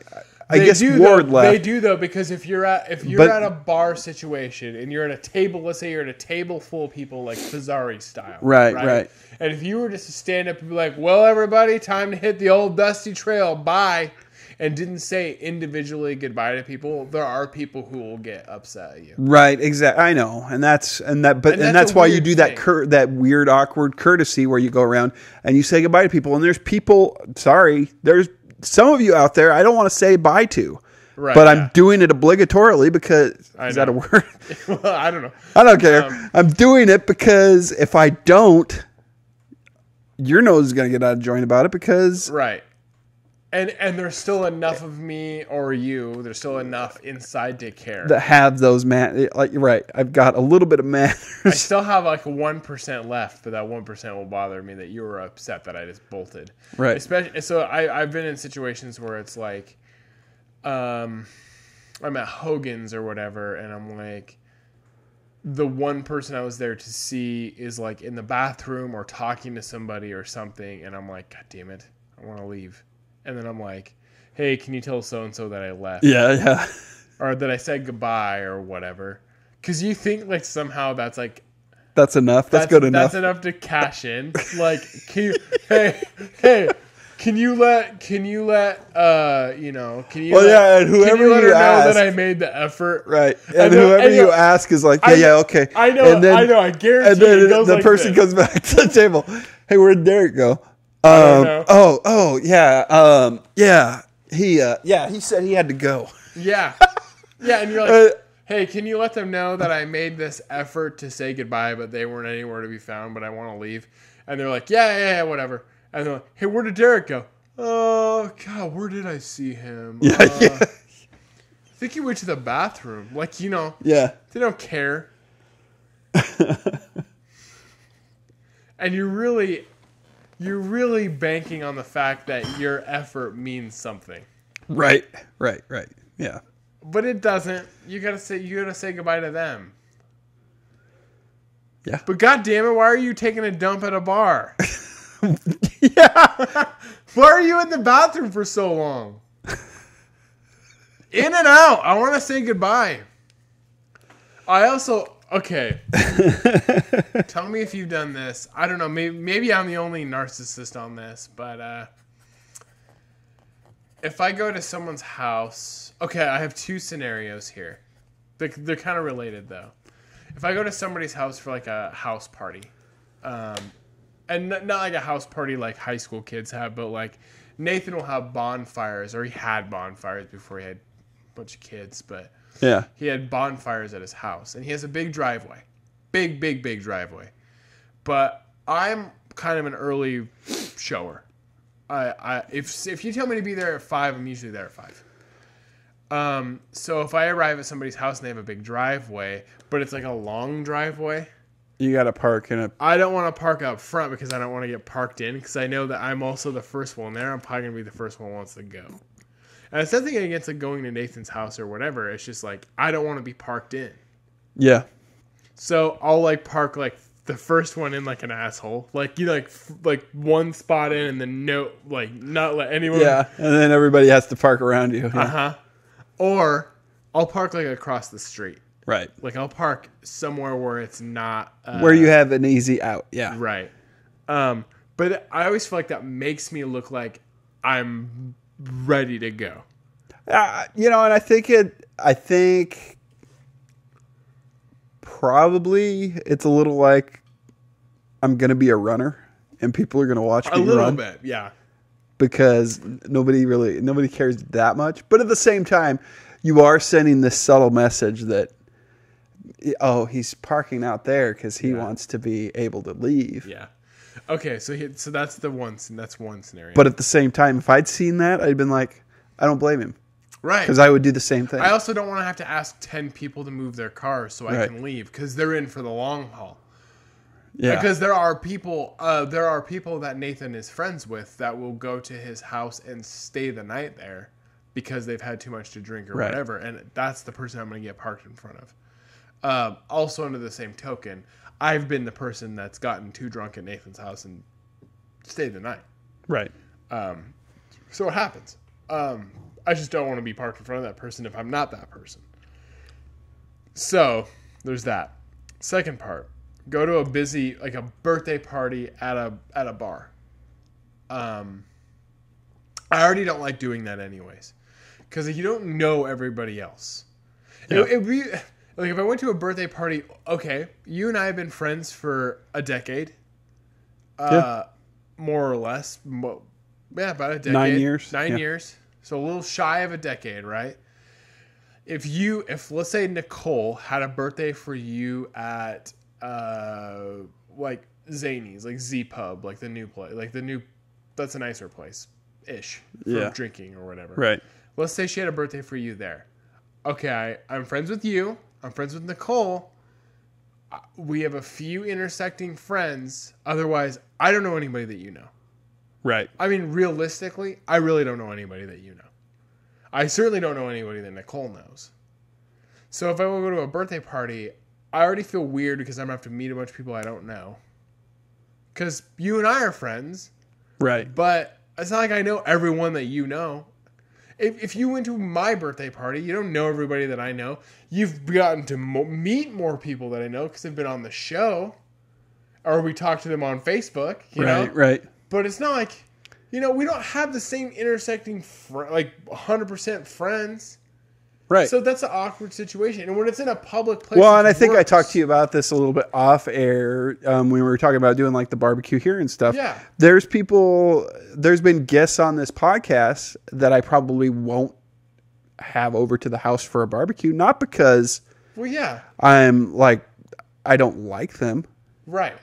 S2: I guess Ward left.
S1: They do though, because if you're at a bar situation and you're at a table, let's say you're at a table full of people like Pizzari style, right? And if you were just to stand up and be like, "Well, everybody, time to hit the old dusty trail, bye," and didn't say individually goodbye to people, there are people who will get upset at you. Right?
S2: Exactly. I know, and that's why you do that weird, awkward courtesy where you go around and you say goodbye to people. And there's people. Sorry, there's some of you out there I don't want to say bye to, but I'm doing it obligatorily because is that a word?
S1: Well, I don't know.
S2: I don't care. I'm doing it because if I don't, your nose is going to get out of joint about it because
S1: And there's still enough of me or you. There's still enough inside to care.
S2: That have those like you're right. I've got a little bit of manners.
S1: I still have like 1% left, but that 1% will bother me that you were upset that I just bolted.
S2: Right.
S1: Especially so I've been in situations where it's like, I'm at Hogan's or whatever, and I'm like, the one person I was there to see is like in the bathroom or talking to somebody or something, and I'm like, God damn it, I want to leave. And then I'm like, hey, can you tell so-and-so that I left?
S2: Yeah.
S1: Or that I said goodbye or whatever. Because you think like somehow that's like...
S2: That's enough. That's good enough.
S1: That's enough to cash in. Like, can you... hey, can you let and whoever
S2: you
S1: know
S2: ask,
S1: that I made the effort?
S2: Right. And whoever you ask is like, okay.
S1: I know,
S2: and then,
S1: I guarantee
S2: and then
S1: it goes
S2: the
S1: like
S2: person
S1: this.
S2: comes back to the table. Hey, where'd Derek go?
S1: I don't know.
S2: He said he had to go.
S1: Yeah. Yeah, and you're like, hey, can you let them know that I made this effort to say goodbye, but they weren't anywhere to be found, but I want to leave? And they're like, yeah, whatever. And they're like, hey, where did Derek go? Oh, God, where did I see him? I think he went to the bathroom. Like, they don't care. And you're really banking on the fact that your effort means something.
S2: Right. Yeah.
S1: But it doesn't. You gotta say goodbye to them.
S2: Yeah.
S1: But God damn it, why are you taking a dump at a bar?
S2: Yeah.
S1: Why are you in the bathroom for so long? In and out. I want to say goodbye. I also... Okay. Tell me if you've done this. I don't know. Maybe I'm the only narcissist on this, but if I go to someone's house... Okay, I have two scenarios here. They're kind of related, though. If I go to somebody's house for like a house party, and not like a house party like high school kids have, but like Nathan will have bonfires, or he had bonfires before he had a bunch of kids, but...
S2: Yeah.
S1: He had bonfires at his house, and he has a big driveway. Big driveway. But I'm kind of an early shower. If you tell me to be there at 5, I'm usually there at 5. So if I arrive at somebody's house and they have a big driveway, but it's like a long driveway,
S2: you got to park in a...
S1: I don't want to park up front because I don't want to get parked in, because I know that I'm also the first one there. I'm probably going to be the first one who wants to go. And it's nothing against like going to Nathan's house or whatever. It's just like, I don't want to be parked in.
S2: Yeah.
S1: So I'll like park like the first one in like an asshole. Like you like one spot in and then not let anyone.
S2: Yeah. And then everybody has to park around you. Yeah.
S1: Uh-huh. Or I'll park like across the street.
S2: Right.
S1: Like I'll park somewhere where it's not.
S2: Where you have an easy out. Yeah.
S1: Right. But I always feel like that makes me look like I'm ready to go.
S2: And I think probably it's a little like I'm going to be a runner and people are going to watch me run. A little
S1: bit, yeah.
S2: Because nobody cares that much. But at the same time, you are sending this subtle message that, oh, he's parking out there because he wants to be able to leave.
S1: Yeah. Okay, so that's that's one scenario.
S2: But at the same time, if I'd seen that, I'd been like, I don't blame him.
S1: Right.
S2: Because I would do the same thing.
S1: I also don't want to have to ask 10 people to move their cars so I can leave because they're in for the long haul. Yeah. Because there are people that Nathan is friends with that will go to his house and stay the night there because they've had too much to drink or whatever, and that's the person I'm going to get parked in front of. Also, under the same token, I've been the person that's gotten too drunk at Nathan's house and stayed the night.
S2: Right.
S1: So it happens. I just don't want to be parked in front of that person if I'm not that person. So there's that. Second part. Go to a busy, like a birthday party at a bar. I already don't like doing that anyways. Because you don't know everybody else. Yeah. It'd be, like if I went to a birthday party, okay, you and I have been friends for a decade. More or less. Yeah, about a decade.
S2: 9 years.
S1: 9 years. So a little shy of a decade, right? If let's say Nicole had a birthday for you at like Zany's, like Z Pub, like the new place, that's a nicer place ish for drinking or whatever.
S2: Right.
S1: Let's say she had a birthday for you there. Okay, I'm friends with you. I'm friends with Nicole. We have a few intersecting friends. Otherwise, I don't know anybody that you know.
S2: Right.
S1: I mean, realistically, I really don't know anybody that you know. I certainly don't know anybody that Nicole knows. So if I will go to a birthday party, I already feel weird because I'm going to have to meet a bunch of people I don't know. Because you and I are friends.
S2: Right.
S1: But it's not like I know everyone that you know. If you went to my birthday party, you don't know everybody that I know. You've gotten to meet more people that I know because they've been on the show. Or we talk to them on Facebook. You know?
S2: Right.
S1: But it's not like, we don't have the same intersecting, 100% friends.
S2: Right.
S1: So that's an awkward situation. And when it's in a public place.
S2: Well, and I think I talked to you about this a little bit off air when we were talking about doing like the barbecue here and stuff.
S1: Yeah.
S2: There's been guests on this podcast that I probably won't have over to the house for a barbecue. Not because I'm like, I don't like them.
S1: Right.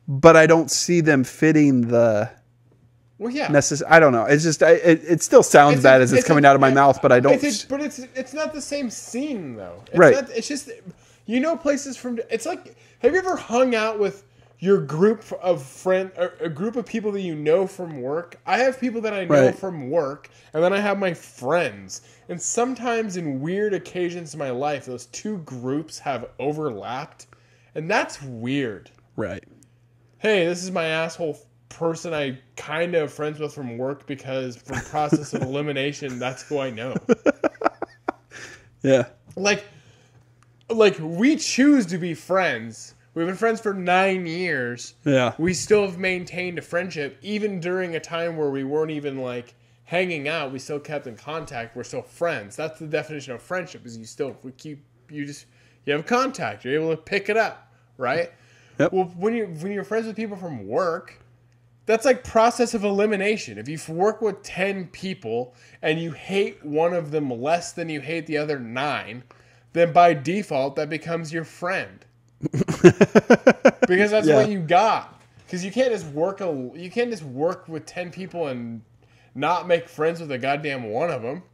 S2: But I don't see them fitting the...
S1: Well, yeah.
S2: I don't know. It's just it still sounds bad as it's coming out of my mouth, but I don't.
S1: But it's not the same scene though. It's just places from. It's like, have you ever hung out with your group of friend, or a group of people that you know from work? I have people that I know from work, and then I have my friends. And sometimes in weird occasions in my life, those two groups have overlapped, and that's weird.
S2: Right.
S1: Hey, this is my asshole person I kind of friends with from work because from process of elimination, that's who I know.
S2: Yeah.
S1: Like we choose to be friends. We've been friends for 9 years.
S2: Yeah.
S1: We still have maintained a friendship even during a time where we weren't even like hanging out. We still kept in contact. We're still friends. That's the definition of friendship, is you have contact. You're able to pick it up, right?
S2: Yep.
S1: Well, when you're friends with people from work, that's like process of elimination. If you work with 10 people and you hate one of them less than you hate the other 9, then by default that becomes your friend. Because that's what you got. Because you can't just work with 10 people and not make friends with a goddamn one of them.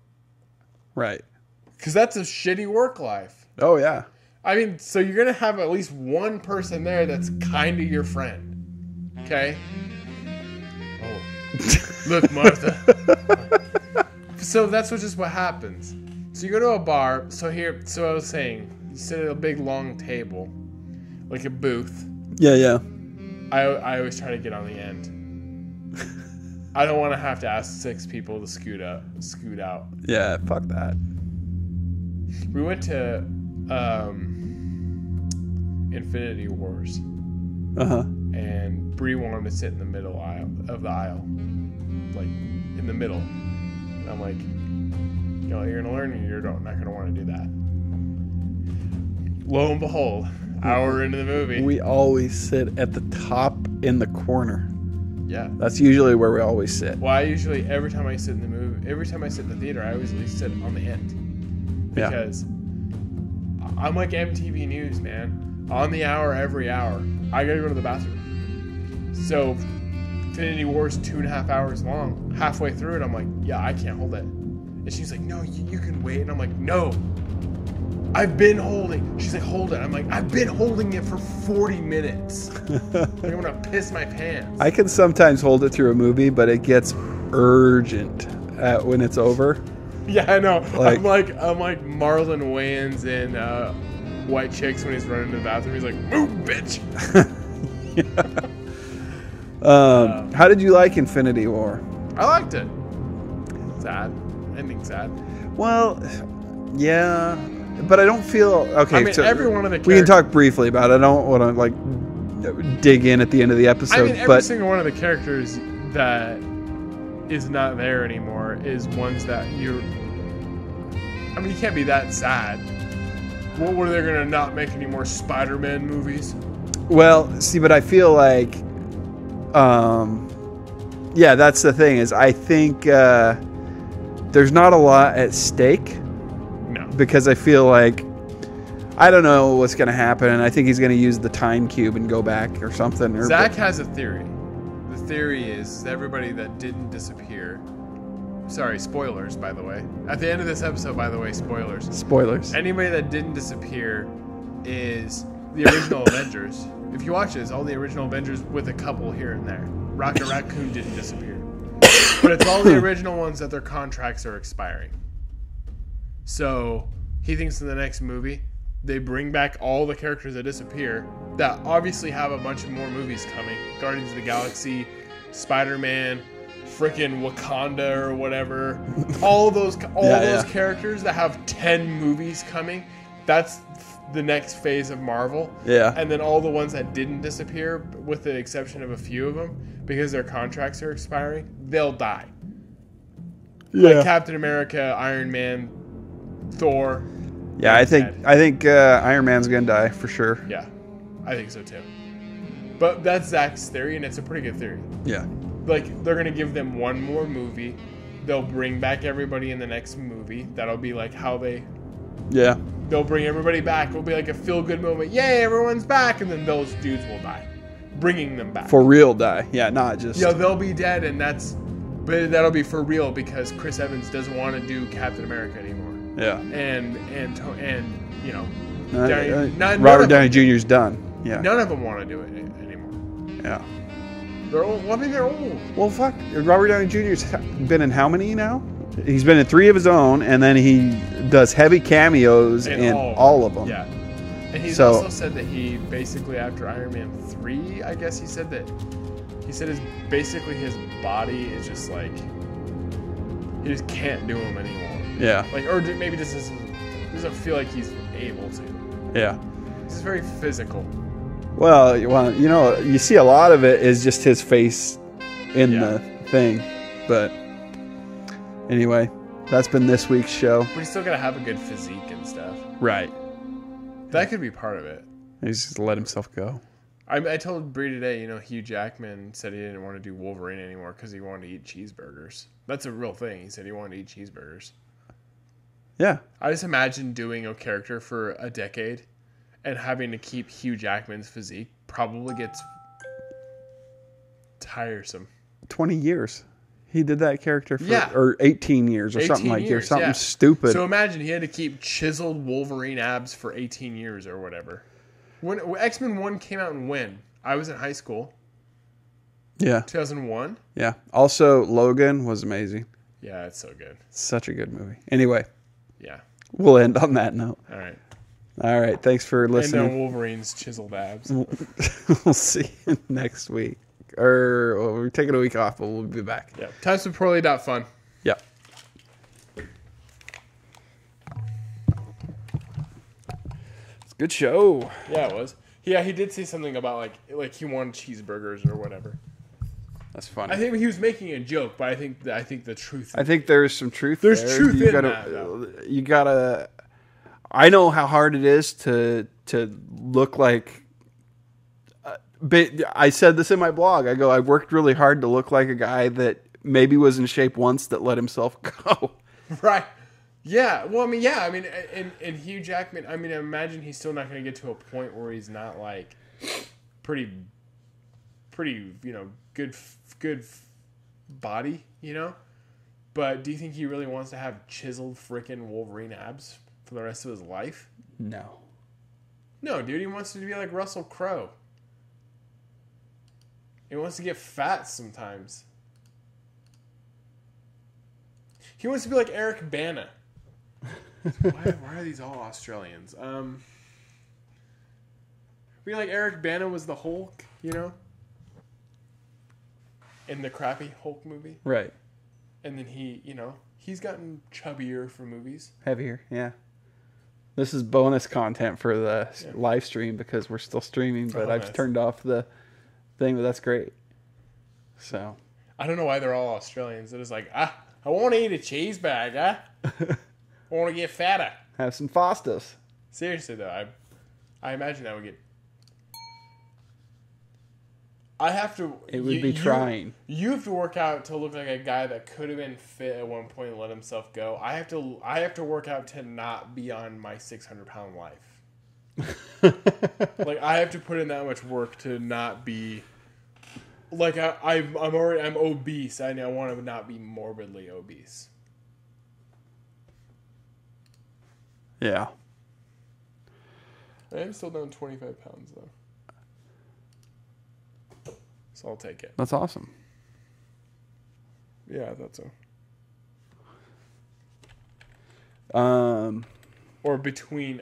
S1: Right. Because that's a shitty work life.
S2: Oh yeah.
S1: I mean, so you're gonna have at least one person there that's kind of your friend. Okay. Look, Martha. So that's just what happens. So you go to a bar. So I was saying, you sit at a big long table, like a booth.
S2: Yeah.
S1: I always try to get on the end. I don't want to have to ask 6 people to scoot out.
S2: Yeah, fuck that.
S1: We went to Infinity Wars. And Bree wanted to sit in the middle of the aisle, like in the middle. And I'm like, you're gonna learn, and you're not gonna want to do that. Lo and behold, hour into the movie,
S2: We always sit at the top in the corner.
S1: yeah.
S2: That's usually where we always sit.
S1: Well, I usually every time I sit in the theater, I always at least sit on the end
S2: Yeah.
S1: because I'm like MTV News, man. On the hour, every hour, I gotta go to the bathroom. So Infinity War's 2.5 hours long. Halfway through it, I'm like, yeah, I can't hold it. And she's like, no, you can wait. And I'm like, no. I've been holding. She's like, hold it. I'm like, I've been holding it for 40 minutes. Like, I'm gonna piss my pants.
S2: I can sometimes hold it through a movie, but it gets urgent when it's over.
S1: Yeah, I know.
S2: Like-
S1: I'm like Marlon Wayans in White Chicks when he's running to the bathroom. He's like, move, bitch.
S2: How did you like Infinity War?
S1: I liked it. Sad. Ending sad.
S2: Well, yeah, but I don't feel okay.
S1: I mean, every one of the
S2: we can
S1: characters.
S2: talk briefly about it. I don't want to like dig in at the end of the episode,
S1: I mean, every
S2: but
S1: single one of the characters that is not there anymore is ones that you. I mean, you can't be that sad. What are they gonna not make any more Spider-Man movies?
S2: well, see, but I feel like, yeah, that's the thing is I think there's not a lot at stake
S1: No.
S2: because I feel like I don't know what's going to happen, and I think he's going to use the time cube and go back or something. Or,
S1: Zach has a theory. The theory is everybody that didn't disappear. Sorry, spoilers, by the way. At the end of this episode, by the way, spoilers.
S2: spoilers.
S1: Anybody that didn't disappear is the original Avengers. If you watch this, all the original Avengers with a couple here and there. Rocket Raccoon didn't disappear. But it's all the original ones that their contracts are expiring. So he thinks in the next movie, they bring back all the characters that disappear that obviously have a bunch of more movies coming. Guardians of the Galaxy, Spider-Man, freaking Wakanda or whatever. All those characters that have 10 movies coming. That's the next phase of Marvel.
S2: Yeah.
S1: And then all the ones that didn't disappear, with the exception of a few of them, because their contracts are expiring, they'll die.
S2: Yeah.
S1: Like Captain America, Iron Man, Thor.
S2: Yeah, I think Iron Man's gonna die for sure.
S1: Yeah, I think so too. But that's Zach's theory, and it's a pretty good theory.
S2: Yeah.
S1: Like, they're gonna give them one more movie. They'll bring back everybody in the next movie. That'll be like how
S2: Yeah.
S1: they'll bring everybody back. It'll be like a feel-good moment. Yay, everyone's back, and then those dudes will die, bringing them back.
S2: For real die. Yeah, not just.
S1: Yeah, they'll be dead, but that'll be for real because Chris Evans doesn't want to do Captain America anymore.
S2: Yeah.
S1: And you know,
S2: Robert Downey Jr.'s done. Yeah.
S1: none of them want to do it anymore.
S2: Yeah.
S1: They're old. Well, I mean, they're old.
S2: Well, fuck. Robert Downey Jr.'s been in how many now? He's been in 3 of his own, and then he does heavy cameos in all of them.
S1: Yeah. And he's
S2: So-
S1: also said that he basically, after Iron Man 3, I guess he said basically his body is just like, he just can't do them anymore.
S2: Yeah.
S1: Like, or maybe just doesn't feel like he's able to.
S2: Yeah.
S1: He's very physical.
S2: Well, you know, you see a lot of it is just his face in the thing. But anyway, that's been this week's show.
S1: But he's still got to have a good physique and stuff.
S2: Right.
S1: That could be part of it.
S2: He's just let himself go.
S1: I told Bree today, Hugh Jackman said he didn't want to do Wolverine anymore because he wanted to eat cheeseburgers. That's a real thing. He said he wanted to eat cheeseburgers.
S2: Yeah.
S1: I just imagine doing a character for a decade and having to keep Hugh Jackman's physique probably gets tiresome.
S2: 20 years. He did that character for,
S1: Yeah.
S2: or 18 years or
S1: 18
S2: something like that.
S1: years,
S2: Something
S1: yeah.
S2: stupid.
S1: So imagine he had to keep chiseled Wolverine abs for 18 years or whatever. When X-Men 1 came out and when? I was in high school.
S2: Yeah.
S1: 2001?
S2: Yeah. Also, Logan was amazing.
S1: Yeah, it's so good.
S2: Such a good movie. Anyway,
S1: Yeah.
S2: we'll end on that note.
S1: All right.
S2: All right. Thanks for
S1: And
S2: listening.
S1: then Wolverine's chiseled abs.
S2: We'll see you next week. Or we're taking a week off, but we'll be back.
S1: Yeah. Times with Poorly.fun.
S2: Yeah. It's a good show.
S1: Yeah, it was. Yeah, he did say something about like he wanted cheeseburgers or whatever.
S2: That's funny.
S1: I think he was making a joke, but I think the truth.
S2: I think there's some truth.
S1: There's
S2: there.
S1: truth
S2: you
S1: in
S2: gotta,
S1: that. Though.
S2: You gotta. I know how hard it is to look like. But I said this in my blog. I go, I worked really hard to look like a guy that maybe was in shape once that let himself go.
S1: Right. Yeah. Well, I mean, yeah. I mean, and Hugh Jackman. I mean, I imagine he's still not going to get to a point where he's not like pretty, good body, But do you think he really wants to have chiseled freaking Wolverine abs for the rest of his life?
S2: No.
S1: No, dude. He wants to be like Russell Crowe. He wants to get fat sometimes. He wants to be like Eric Bana. Why are these all Australians? Be like Eric Bana was the Hulk, in the crappy Hulk movie.
S2: Right.
S1: And then he's gotten chubbier for movies.
S2: Heavier, yeah. This is bonus content for the live stream because we're still streaming, but I've turned off the thing, but that's great. So.
S1: I don't know why they're all Australians. They're just like, I want to eat a cheese bag, I want to get fatter.
S2: Have some Fostas.
S1: Seriously, though, I imagine that would get... I have to...
S2: It would be trying.
S1: You have to work out to look like a guy that could have been fit at one point and let himself go. I have to work out to not be on my 600-pound life. Like, I have to put in that much work to not be... Like, I'm obese. I want to not be morbidly obese.
S2: Yeah.
S1: I am still down 25 pounds, though. So I'll take it.
S2: That's awesome.
S1: Yeah, I thought so.
S2: Or
S1: between